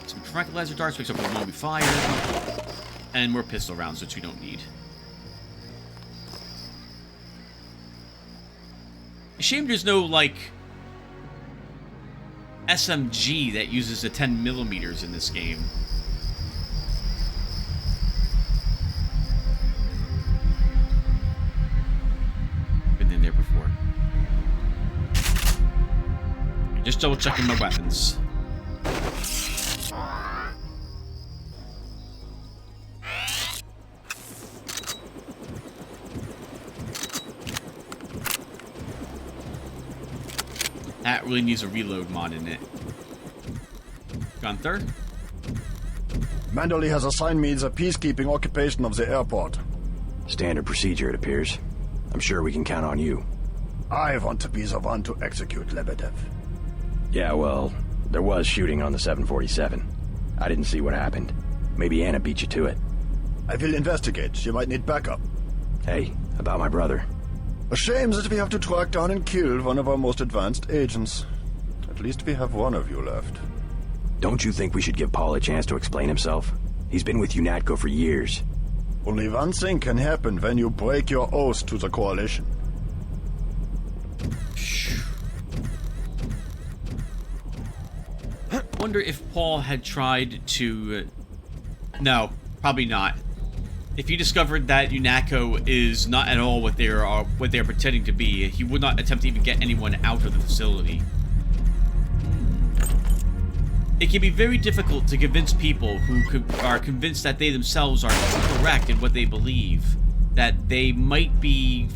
Some tranquilizer darts picks up the one we fired, and more pistol rounds, which we don't need. Shame there's no, like, SMG that uses the 10mm in this game. Been in there before. Just double checking my weapons. That really needs a reload mod in it. Gunther? Manderley has assigned me the peacekeeping occupation of the airport. Standard procedure, it appears. I'm sure we can count on you. I want to be the one to execute Lebedev. Yeah, well, there was shooting on the 747. I didn't see what happened. Maybe Anna beat you to it. I will investigate. You might need backup. Hey, about my brother. A shame that we have to track down and kill one of our most advanced agents. At least we have one of you left. Don't you think we should give Paul a chance to explain himself? He's been with UNATCO for years. Only one thing can happen when you break your oath to the Coalition. Wonder if Paul had tried to... No, probably not. If he discovered that UNATCO is not at all what they're pretending to be, he would not attempt to even get anyone out of the facility. It can be very difficult to convince people who are convinced that they themselves are correct in what they believe, that they might be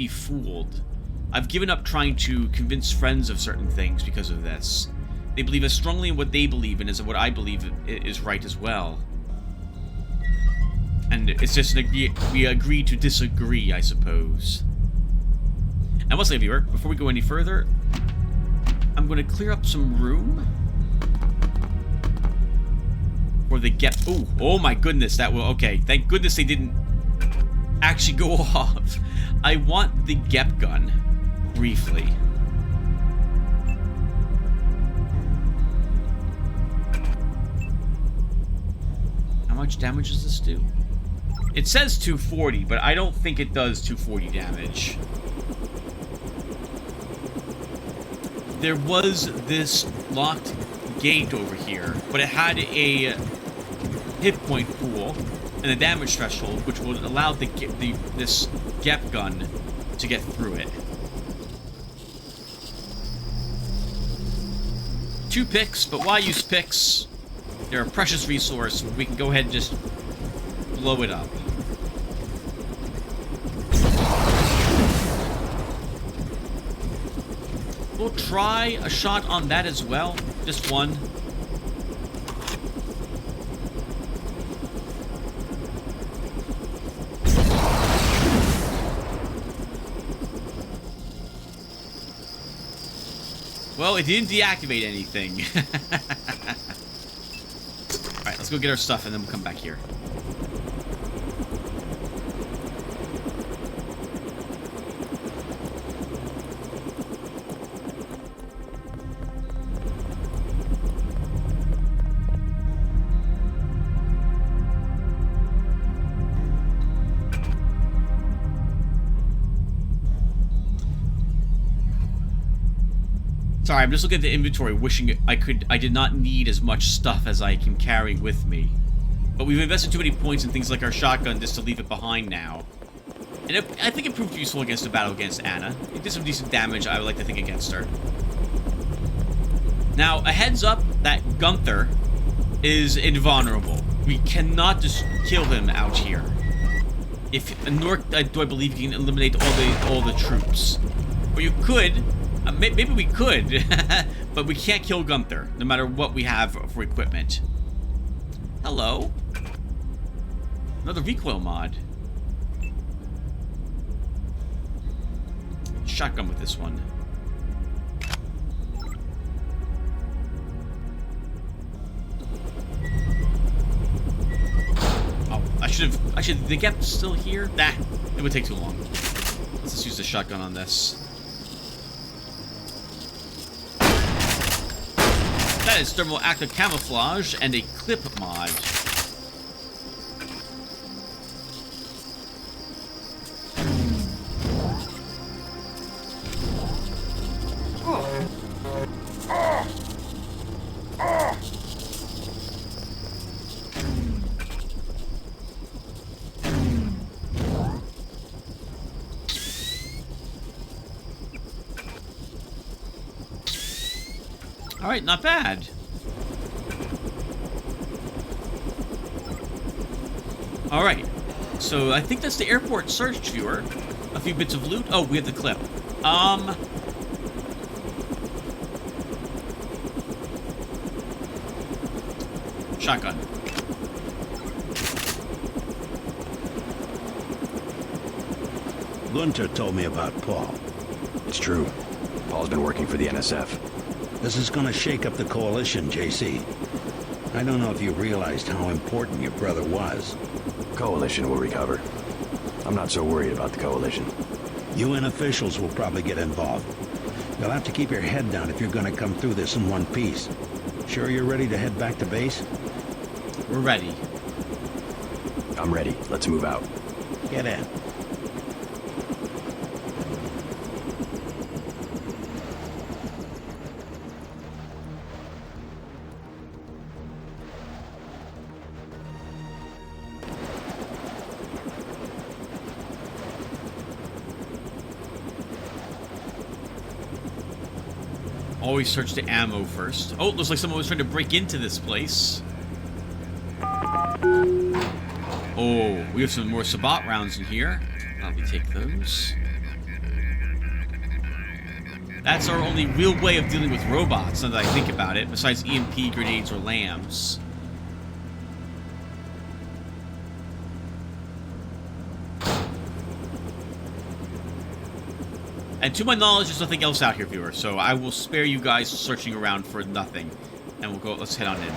fooled. I've given up trying to convince friends of certain things because of this. They believe as strongly in what they believe in as what I believe is right as well. And it's just we agree to disagree, I suppose. And once again, viewer, before we go any further, I'm going to clear up some room for the GEP. Oh my goodness, that will... Okay, thank goodness they didn't actually go off. I want the GEP gun, briefly. How much damage does this do? It says 240, but I don't think it does 240 damage. There was this locked gate over here, but it had a hit point pool and a damage threshold, which would allow this GEP gun to get through it. 2 picks, but why use picks? They're a precious resource. We can go ahead and just blow it up. We'll try a shot on that as well. Just one. Well, it didn't deactivate anything. Alright, let's go get our stuff and then we'll come back here. Sorry, I'm just looking at the inventory, wishing I did not need as much stuff as I can carry with me. But we've invested too many points in things like our shotgun just to leave it behind now. And I think it proved useful against the battle against Anna. It did some decent damage, I would like to think, against her. Now, a heads up that Gunther is invulnerable. We cannot just kill him out here. Nor do I believe you can eliminate all the troops. Or you could. Maybe we could, but we can't kill Gunther, no matter what we have for equipment. Hello. Another recoil mod. Shotgun with this one. Oh, the gap's still here? Nah, it would take too long. Let's just use the shotgun on this. That is thermal active camouflage and a clip mod. Alright, not bad. Alright, so I think that's the airport search viewer. A few bits of loot. Oh, we have the clip. Shotgun. Gunter told me about Paul. It's true. Paul's been working for the NSF. This is gonna shake up the coalition, JC. I don't know if you realized how important your brother was. Coalition will recover. I'm not so worried about the coalition. UN officials will probably get involved. You'll have to keep your head down if you're gonna come through this in one piece. Sure you're ready to head back to base? We're ready. I'm ready. Let's move out. Get in. Always search the ammo first. Oh, looks like someone was trying to break into this place. Oh, we have some more Sabat rounds in here. Let me take those. That's our only real way of dealing with robots, now that I think about it, besides EMP, grenades, or lambs. And to my knowledge, there's nothing else out here, viewer, so I will spare you guys searching around for nothing. And we'll go, let's head on in.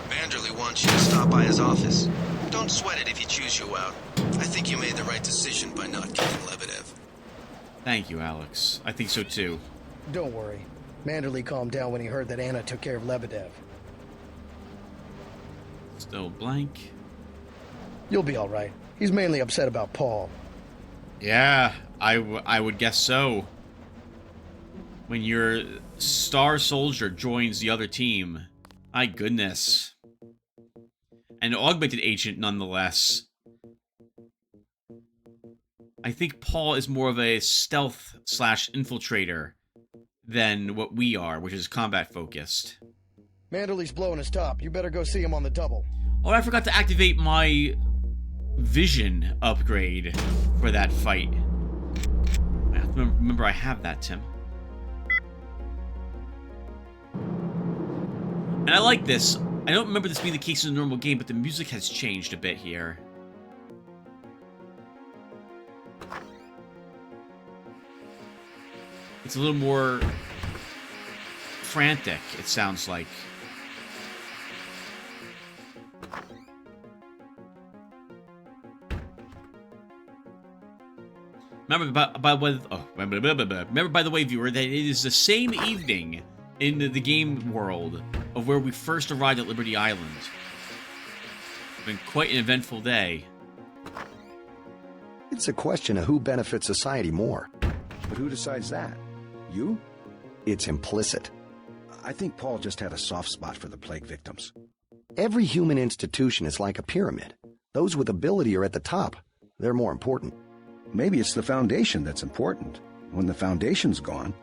Vanderlei wants you to stop by his office. Don't sweat it if he chews you out. I think you made the right decision by not killing Lebedev. Thank you, Alex. I think so too. Don't worry. Manderley calmed down when he heard that Anna took care of Lebedev. Still blank. You'll be alright. He's mainly upset about Paul. Yeah, I would guess so. When your star soldier joins the other team. My goodness. An augmented agent, nonetheless. I think Paul is more of a stealth/infiltrator than what we are, which is combat focused. Manderley's blowing his top. You better go see him on the double. Oh, I forgot to activate my vision upgrade for that fight. I have to remember I have that, Tim. And I like this. I don't remember this being the case in the normal game, but the music has changed a bit here. It's a little more frantic, it sounds like. Remember, by the way, viewer, that it is the same evening in the game world of where we first arrived at Liberty Island. It's been quite an eventful day. It's a question of who benefits society more. But who decides that? You? It's implicit. I think Paul just had a soft spot for the plague victims. Every human institution is like a pyramid. Those with ability are at the top. They're more important. Maybe it's the foundation that's important. When the foundation's gone...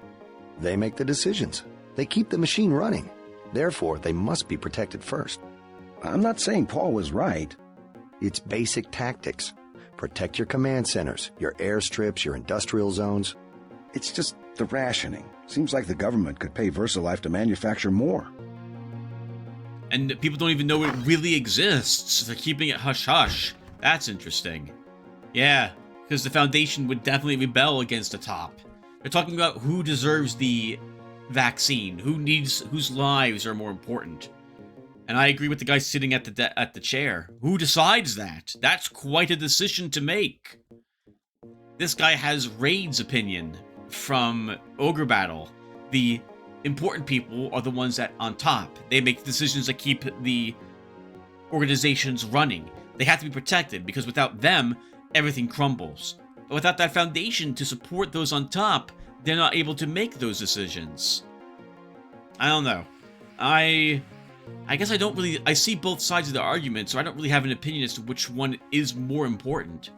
They make the decisions. They keep the machine running. Therefore, they must be protected first. I'm not saying Paul was right. It's basic tactics. Protect your command centers, your airstrips, your industrial zones. It's just the rationing. Seems like the government could pay VersaLife to manufacture more. And people don't even know it really exists. They're keeping it hush-hush. That's interesting. Yeah, because the Foundation would definitely rebel against the top. They're talking about who deserves the vaccine, whose lives are more important. And I agree with the guy sitting at the chair. Who decides that? That's quite a decision to make. This guy has Raid's opinion from Ogre Battle. The important people are the ones that on top. They make decisions that keep the organizations running. They have to be protected because without them, everything crumbles. But without that foundation to support those on top, they're not able to make those decisions. I don't know. I guess I don't really... I see both sides of the argument, so I don't really have an opinion as to which one is more important.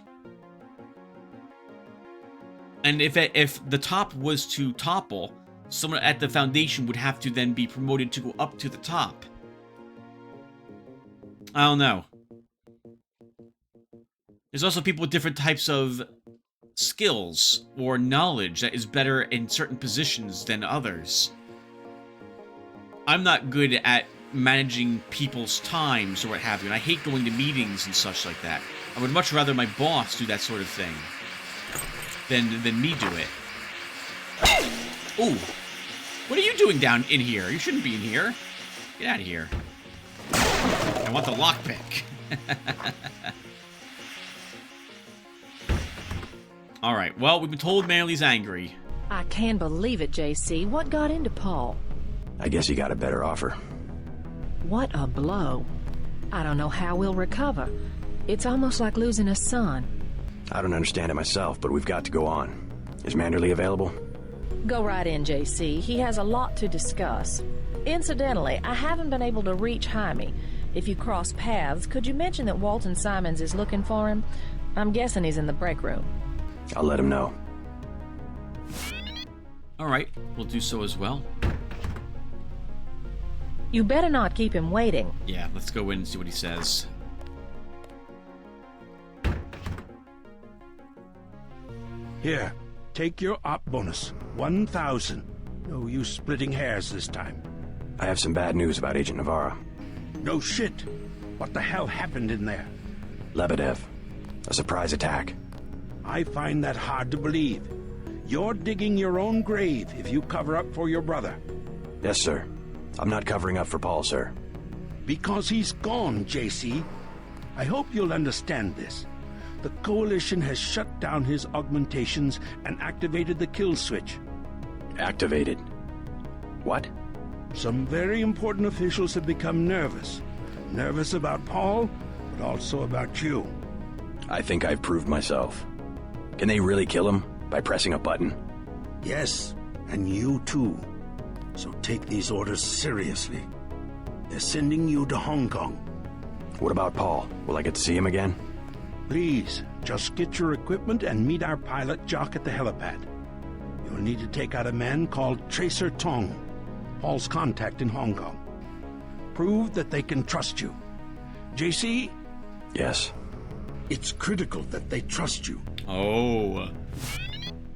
And if the top was to topple, someone at the Foundation would have to then be promoted to go up to the top. I don't know. There's also people with different types of skills or knowledge that is better in certain positions than others. I'm not good at managing people's times or what have you, and I hate going to meetings and such like that. I would much rather my boss do that sort of thing than me do it. Ooh. What are you doing down in here? You shouldn't be in here. Get out of here. I want the lockpick. Alright, well, we've been told Manley's angry. I can't believe it, JC. What got into Paul? I guess he got a better offer. What a blow. I don't know how we'll recover. It's almost like losing a son. I don't understand it myself, but we've got to go on. Is Manderley available? Go right in, JC. He has a lot to discuss. Incidentally, I haven't been able to reach Jaime. If you cross paths, could you mention that Walton Simons is looking for him? I'm guessing he's in the break room. I'll let him know. Alright, we'll do so as well. You better not keep him waiting. Yeah, let's go in and see what he says. Here, take your op bonus. 1,000. No use splitting hairs this time. I have some bad news about Agent Navarro. No shit. What the hell happened in there? Lebedev. A surprise attack. I find that hard to believe. You're digging your own grave if you cover up for your brother. Yes, sir. I'm not covering up for Paul, sir. Because he's gone, JC. I hope you'll understand this. The Coalition has shut down his augmentations and activated the kill switch. Activated? What? Some very important officials have become nervous. Nervous about Paul, but also about you. I think I've proved myself. Can they really kill him by pressing a button? Yes, and you too. So take these orders seriously. They're sending you to Hong Kong. What about Paul? Will I get to see him again? Please, just get your equipment and meet our pilot, Jock, at the helipad. You'll need to take out a man called Tracer Tong, Hall's contact in Hong Kong. Prove that they can trust you. JC? Yes. It's critical that they trust you. Oh.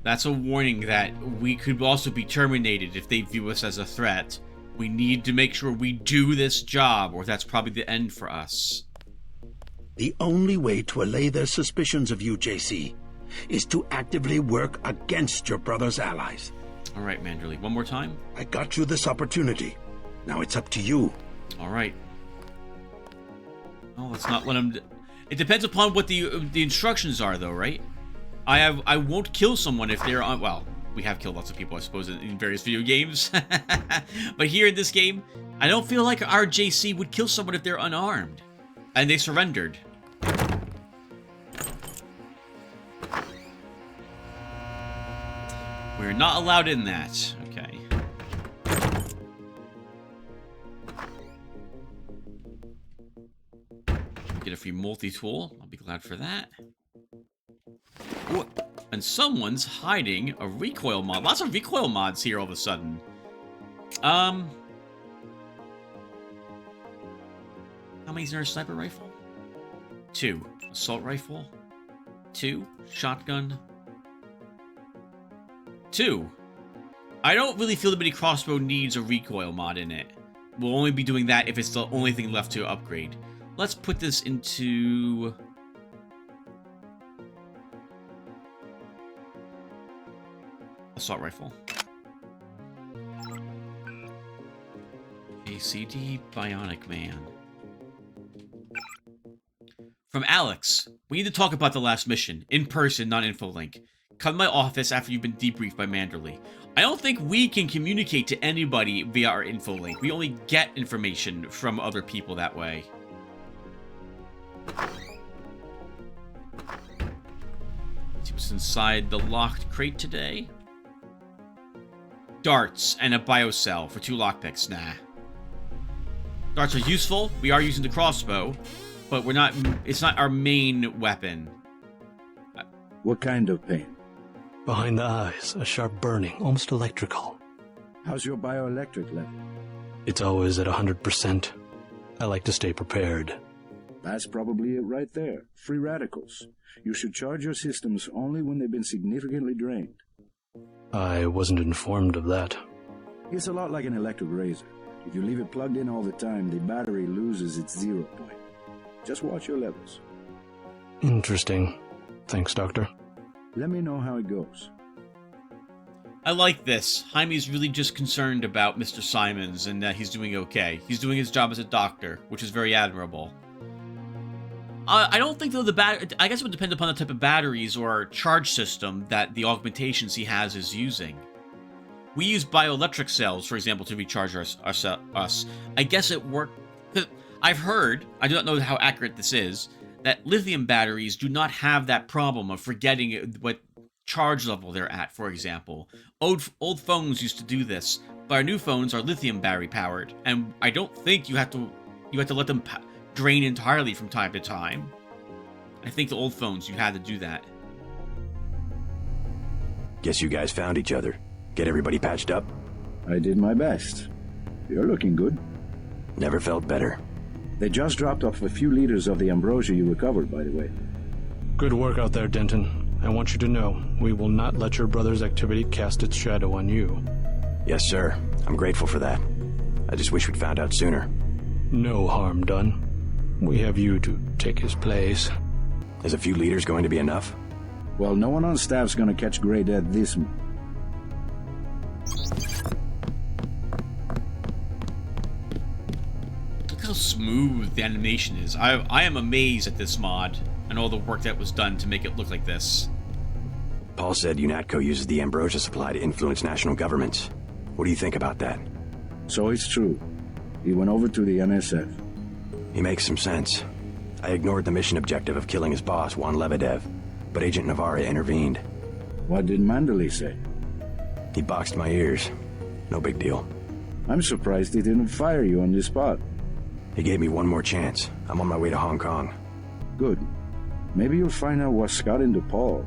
That's a warning that we could also be terminated if they view us as a threat. We need to make sure we do this job, or that's probably the end for us. The only way to allay their suspicions of you, JC, is to actively work against your brother's allies. All right, Manderley, one more time. I got you this opportunity. Now it's up to you. All right. Oh, let's not let him... It depends upon what the instructions are, though, right? I won't kill someone if they're on... Well, we have killed lots of people, I suppose, in various video games. But here in this game, I don't feel like our JC would kill someone if they're unarmed. And they surrendered. We're not allowed in that. Okay. Get a free multi-tool. I'll be glad for that. Ooh, and someone's hiding a recoil mod. Lots of recoil mods here all of a sudden. How many's in our sniper rifle? 2. Assault rifle. 2. Shotgun. 2. I don't really feel the mini crossbow needs a recoil mod in it. We'll only be doing that if it's the only thing left to upgrade. Let's put this into... assault rifle. ACD Bionic Man. From Alex. We need to talk about the last mission. In person, not infolink. Come to my office after you've been debriefed by Manderley. I don't think we can communicate to anybody via our infolink. We only get information from other people that way. See what's inside the locked crate today. Darts and a biocell for 2 lockpicks. Nah. Darts are useful. We are using the crossbow, but we're not. It's not our main weapon. What kind of pain? Behind the eyes, a sharp burning, almost electrical. How's your bioelectric level? It's always at 100%. I like to stay prepared. That's probably it right there. Free radicals. You should charge your systems only when they've been significantly drained. I wasn't informed of that. It's a lot like an electric razor. If you leave it plugged in all the time, the battery loses its 0 point. Just watch your levels. Interesting. Thanks, Doctor. Let me know how it goes. I like this. Jaime's really just concerned about Mr. Simons and that he's doing okay. He's doing his job as a doctor, which is very admirable. I don't think, though, I guess it would depend upon the type of batteries or charge system that the augmentations he has is using. We use bioelectric cells, for example, to recharge us. I guess it worked. I've heard, I do not know how accurate this is, that lithium batteries do not have that problem of forgetting what charge level they're at, for example. Old phones used to do this, but our new phones are lithium battery powered, and I don't think you have to let them drain entirely from time to time. I think the old phones, you had to do that. Guess you guys found each other. Get everybody patched up? I did my best. You're looking good. Never felt better. They just dropped off a few liters of the ambrosia you recovered, by the way. Good work out there, Denton. I want you to know, we will not let your brother's activity cast its shadow on you. Yes, sir. I'm grateful for that. I just wish we'd found out sooner. No harm done. We have you to take his place. Is a few liters going to be enough? Well, no one on staff's gonna catch Grey Dead this month. Look how smooth the animation is. I am amazed at this mod and all the work that was done to make it look like this. Paul said UNATCO uses the ambrosia supply to influence national governments. What do you think about that? So it's true. He went over to the NSF. He makes some sense. I ignored the mission objective of killing his boss, Juan Lebedev, but Agent Navarra intervened. What did Manderley say? He boxed my ears. No big deal. I'm surprised he didn't fire you on the spot. He gave me one more chance. I'm on my way to Hong Kong. Good. Maybe you'll find out what's got into Paul.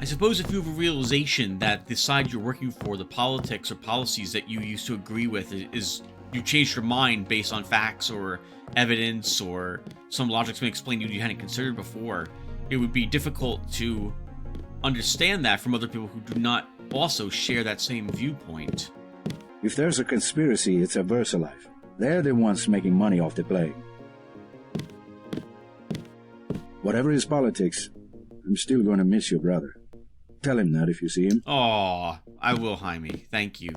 I suppose if you have a realization that the side you're working for, the politics or policies that you used to agree with, is you changed your mind based on facts or evidence or some logic's been explained to you hadn't considered before, it would be difficult to understand that from other people who do not also share that same viewpoint. If there's a conspiracy, it's a VersaLife. They're the ones making money off the plague. Whatever his politics, I'm still going to miss your brother. Tell him that if you see him. Aw, I will, Jaime. Thank you.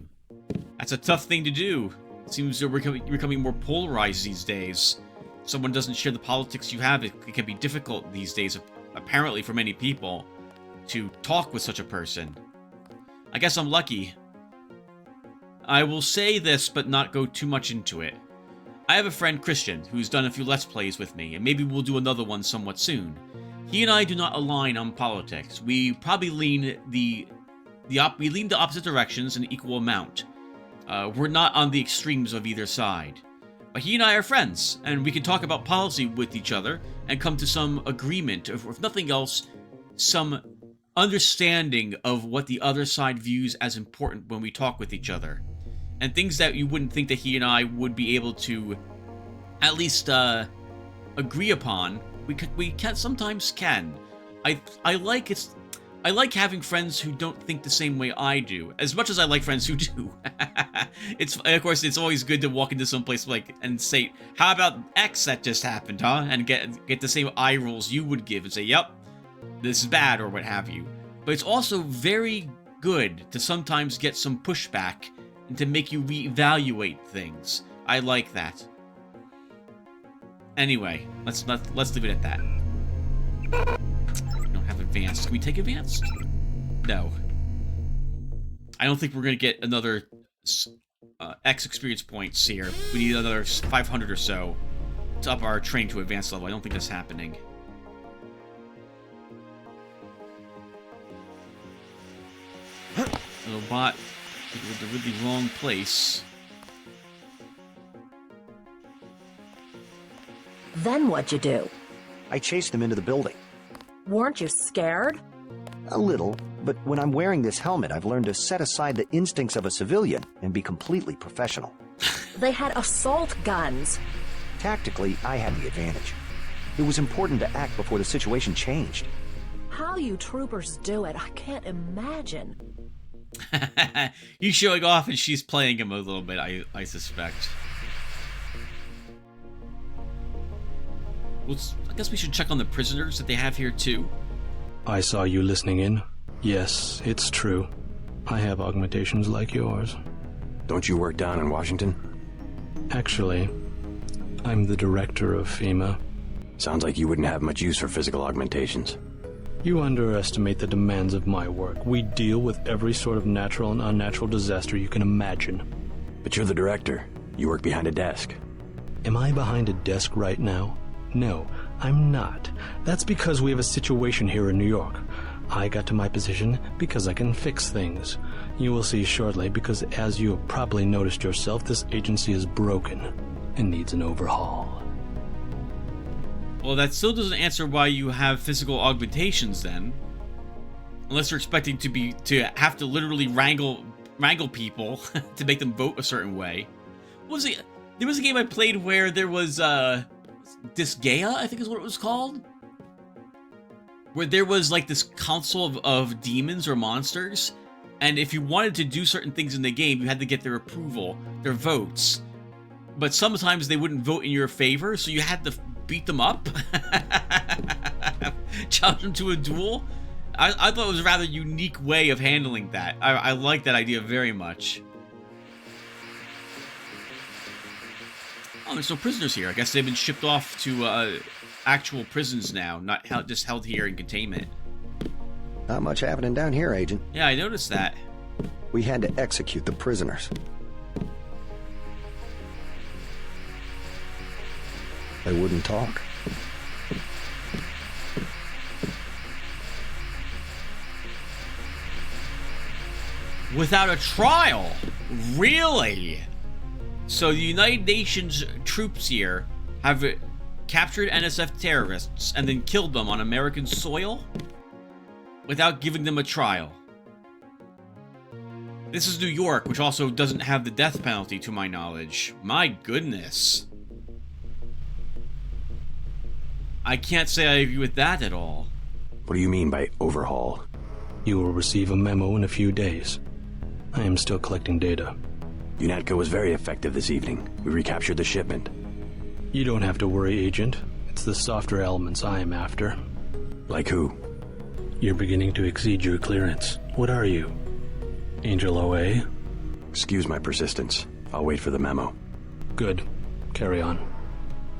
That's a tough thing to do. It seems that we're becoming more polarized these days. If someone doesn't share the politics you have, it can be difficult these days, apparently for many people, to talk with such a person. I guess I'm lucky. I will say this, but not go too much into it. I have a friend, Christian, who's done a few Let's Plays with me, and maybe we'll do another one somewhat soon. He and I do not align on politics. We probably lean the opposite directions in equal amount. We're not on the extremes of either side. But he and I are friends, and we can talk about policy with each other and come to some agreement, or if nothing else, some understanding of what the other side views as important when we talk with each other. And things that you wouldn't think that he and I would be able to at least agree upon, we sometimes can. I like having friends who don't think the same way I do, as much as I like friends who do. Of course, it's always good to walk into some place and say, "How about X that just happened, huh?" And get the same eye rolls you would give and say, "Yep, this is bad," or what have you. But it's also very good to sometimes get some pushback and to make you reevaluate things. I like that. Anyway, let's leave it at that. We don't have advanced. Can we take advanced? No. I don't think we're gonna get another X experience points here. We need another 500 or so to up our train to advanced level. I don't think that's happening. Little bot with the really wrong place. Then what'd you do? I chased them into the building. Weren't you scared? A little, but when I'm wearing this helmet, I've learned to set aside the instincts of a civilian and be completely professional. They had assault guns. Tactically, I had the advantage. It was important to act before the situation changed. How you troopers do it, I can't imagine. He's showing off and she's playing him a little bit, I suspect. Well, I guess we should check on the prisoners that they have here too. I saw you listening in. Yes, it's true. I have augmentations like yours. Don't you work down in Washington? Actually, I'm the director of FEMA. Sounds like you wouldn't have much use for physical augmentations. You underestimate the demands of my work. We deal with every sort of natural and unnatural disaster you can imagine. But you're the director. You work behind a desk. Am I behind a desk right now? No, I'm not. That's because we have a situation here in New York. I got to my position because I can fix things. You will see shortly, because as you have probably noticed yourself, this agency is broken and needs an overhaul. Well, that still doesn't answer why you have physical augmentations then. Unless you're expecting to have to literally wrangle people to make them vote a certain way. What was it? There was a game I played where there was Disgaea, I think is what it was called. Where there was like this council of demons or monsters, and if you wanted to do certain things in the game, you had to get their approval, their votes. But sometimes they wouldn't vote in your favor, so you had to beat them up, challenge them to a duel. I thought it was a rather unique way of handling that. I like that idea very much. Oh, there's no prisoners here. I guess they've been shipped off to actual prisons now, not just held here in containment. Not much happening down here, Agent. Yeah, I noticed that. We had to execute the prisoners. They wouldn't talk. Without a trial? Really? So the United Nations troops here have captured NSF terrorists and then killed them on American soil? without giving them a trial. This is New York, which also doesn't have the death penalty, to my knowledge. My goodness. I can't say I agree with that at all. What do you mean by overhaul? You will receive a memo in a few days. I am still collecting data. UNATCO was very effective this evening. We recaptured the shipment. You don't have to worry, Agent. It's the softer elements I am after. Like who? You're beginning to exceed your clearance. What are you? Angel OA? Excuse my persistence. I'll wait for the memo. Good. Carry on.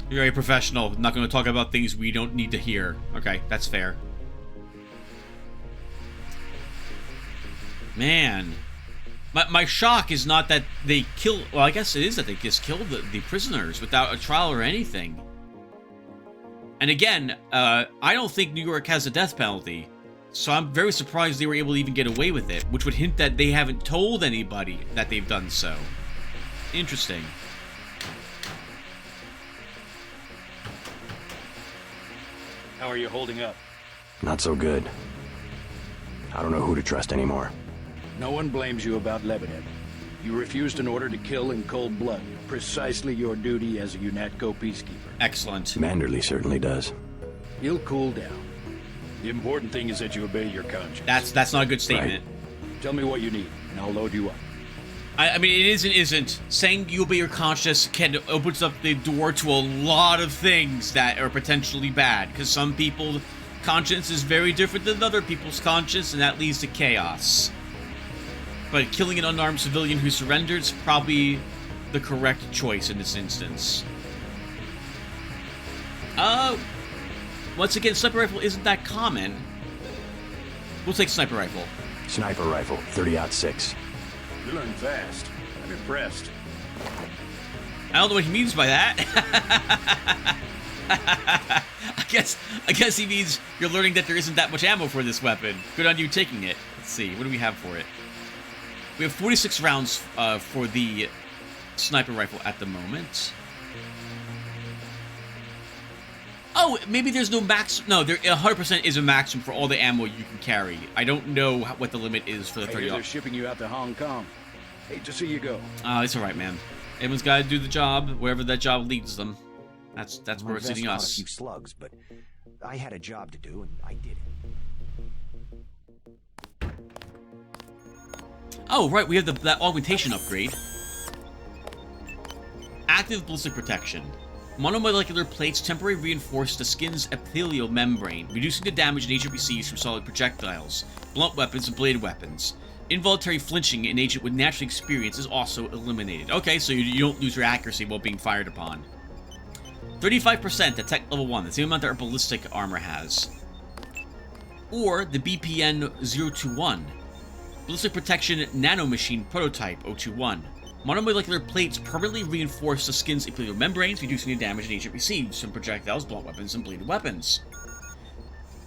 You're very professional. Not going to talk about things we don't need to hear. Okay, that's fair. Man. My shock is not that they kill... Well, I guess it is that they just killed the prisoners without a trial or anything. And again, I don't think New York has a death penalty. So I'm very surprised they were able to even get away with it, which would hint that they haven't told anybody that they've done so. Interesting. How are you holding up? Not so good. I don't know who to trust anymore. No one blames you about Lebedev. You refused an order to kill in cold blood. Precisely your duty as a UNATCO peacekeeper. Excellent. Manderley certainly does. He'll cool down. The important thing is that you obey your conscience. That's not a good statement. Right. Tell me what you need, and I'll load you up. I mean, it is and isn't. Saying you obey your conscience opens up the door to a lot of things that are potentially bad. Because some people's conscience is very different than other people's conscience, and that leads to chaos. But killing an unarmed civilian who surrendered is probably the correct choice in this instance. Once again, sniper rifle isn't that common. We'll take sniper rifle. Sniper rifle, 30-06. You learn fast. I'm impressed. I don't know what he means by that. I guess he means you're learning that there isn't that much ammo for this weapon. Good on you taking it. Let's see, what do we have for it? We have 46 rounds for the sniper rifle at the moment. Oh, maybe there's no max. No, there 100% is a maximum for all the ammo you can carry. I don't know what the limit is for the 30. They're shipping you out to Hong Kong. Hate to see you go. It's all right, man. Everyone's got to do the job wherever that job leads them. That's where it's leading us. A few slugs, but I had a job to do and I did it. Oh, right, we have that augmentation upgrade. Active ballistic protection. Monomolecular plates temporarily reinforce the skin's epithelial membrane, reducing the damage an agent receives from solid projectiles, blunt weapons, and bladed weapons. Involuntary flinching an agent would naturally experience is also eliminated. Okay, so you don't lose your accuracy while being fired upon. 35% at tech level 1, the same amount that our ballistic armor has. Or the BPN 021. Ballistic Protection Nanomachine Prototype 021. Monomolecular plates permanently reinforce the skin's epithelial membranes, reducing the damage an agent receives from projectiles, blunt weapons, and bladed weapons.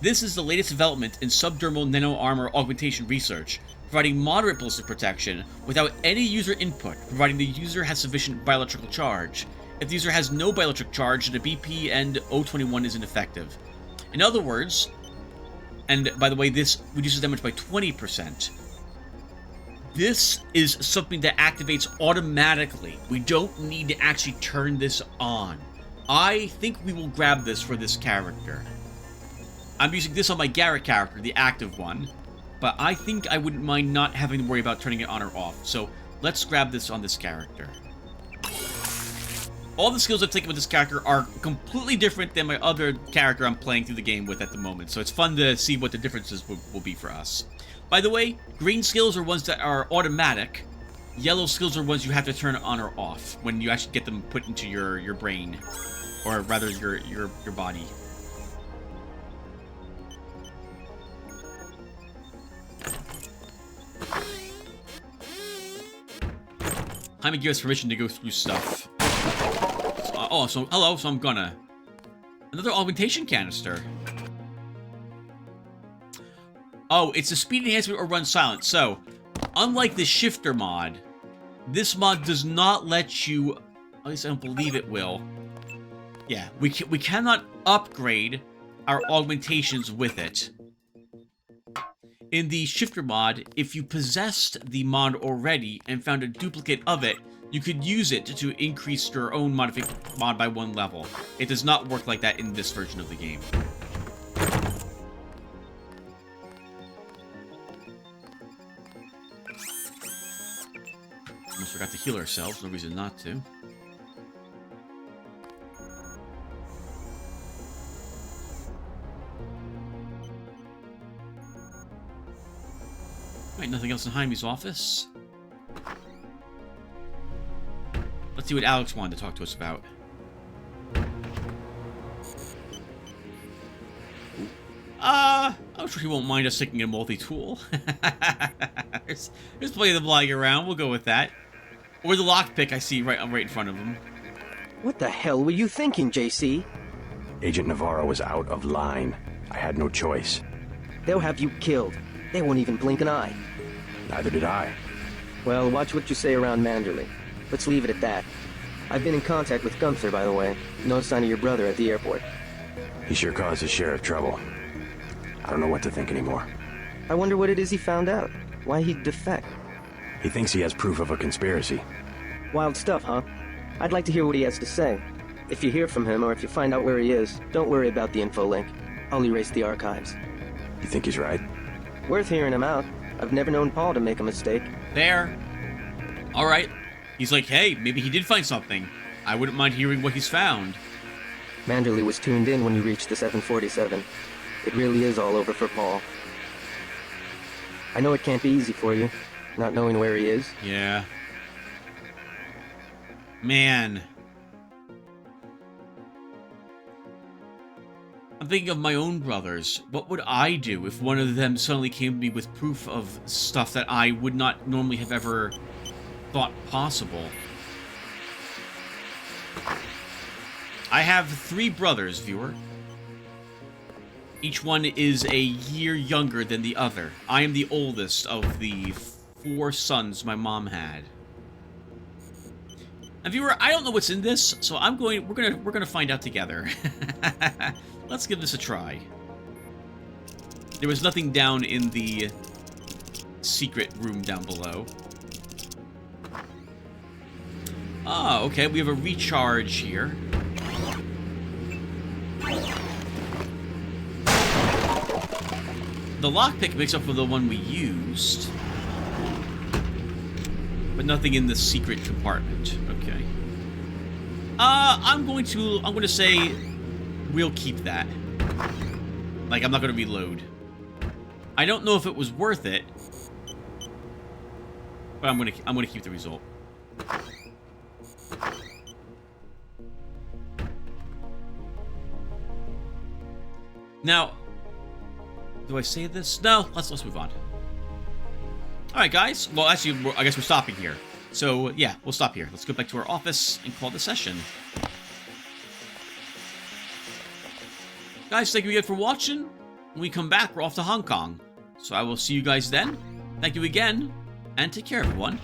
This is the latest development in subdermal nano-armor augmentation research, providing moderate ballistic protection without any user input, providing the user has sufficient bioelectrical charge. If the user has no bioelectric charge, the BPN 021 isn't effective. In other words, and by the way, this reduces damage by 20%. This is something that activates automatically. We don't need to actually turn this on. I think we will grab this for this character. I'm using this on my Garrett character, the active one, but I think I wouldn't mind not having to worry about turning it on or off. So let's grab this on this character. All the skills I've taken with this character are completely different than my other character I'm playing through the game with at the moment, so it's fun to see what the differences will be for us. By the way, green skills are ones that are automatic. Yellow skills are ones you have to turn on or off when you actually get them put into your brain, or rather your body. Jaime gives us permission to go through stuff. Hello, so I'm gonna. Another augmentation canister. Oh, it's a speed enhancement or run silent. So, unlike the shifter mod, this mod does not let you, at least I don't believe it will. Yeah, we cannot upgrade our augmentations with it. in the shifter mod, if you possessed the mod already and found a duplicate of it, you could use it to increase your own mod by 1 level. It does not work like that in this version of the game. Almost forgot to heal ourselves, no reason not to. Alright, nothing else in Jaime's office. Let's see what Alex wanted to talk to us about. I'm sure he won't mind us taking a multi-tool. there's plenty of them lying around, we'll go with that. Or the lockpick I see right in front of him. What the hell were you thinking, JC? Agent Navarro was out of line. I had no choice. They'll have you killed. They won't even blink an eye. Neither did I. Well, watch what you say around Manderley. Let's leave it at that. I've been in contact with Gunther, by the way. No sign of your brother at the airport. He sure caused his share of trouble. I don't know what to think anymore. I wonder what it is he found out. Why he'd defect. He thinks he has proof of a conspiracy. Wild stuff, huh? I'd like to hear what he has to say. If you hear from him, or if you find out where he is, don't worry about the info link. I'll erase the archives. You think he's right? Worth hearing him out. I've never known Paul to make a mistake. There. Alright. He's like, hey, maybe he did find something. I wouldn't mind hearing what he's found. Manderley was tuned in when you reached the 747. It really is all over for Paul. I know it can't be easy for you, not knowing where he is. Yeah. Man. I'm thinking of my own brothers. What would I do if one of them suddenly came to me with proof of stuff that I would not normally have ever thought possible? I have 3 brothers, viewer. Each one is a year younger than the other. I am the oldest of the 4 sons my mom had. And viewer, I don't know what's in this, so we're gonna find out together. Let's give this a try. There was nothing down in the secret room down below. Ah, okay, we have a recharge here. The lockpick makes up for the one we used. But nothing in the secret compartment. Okay. I'm going to say we'll keep that. Like, I'm not going to reload. I don't know if it was worth it. But I'm going to keep the result. Now, do I say this? No, let's move on. Alright, guys. Well, actually, I guess we're stopping here. So, yeah, we'll stop here. Let's go back to our office and call the session. Guys, thank you again for watching. When we come back, we're off to Hong Kong. So I will see you guys then. Thank you again, and take care, everyone.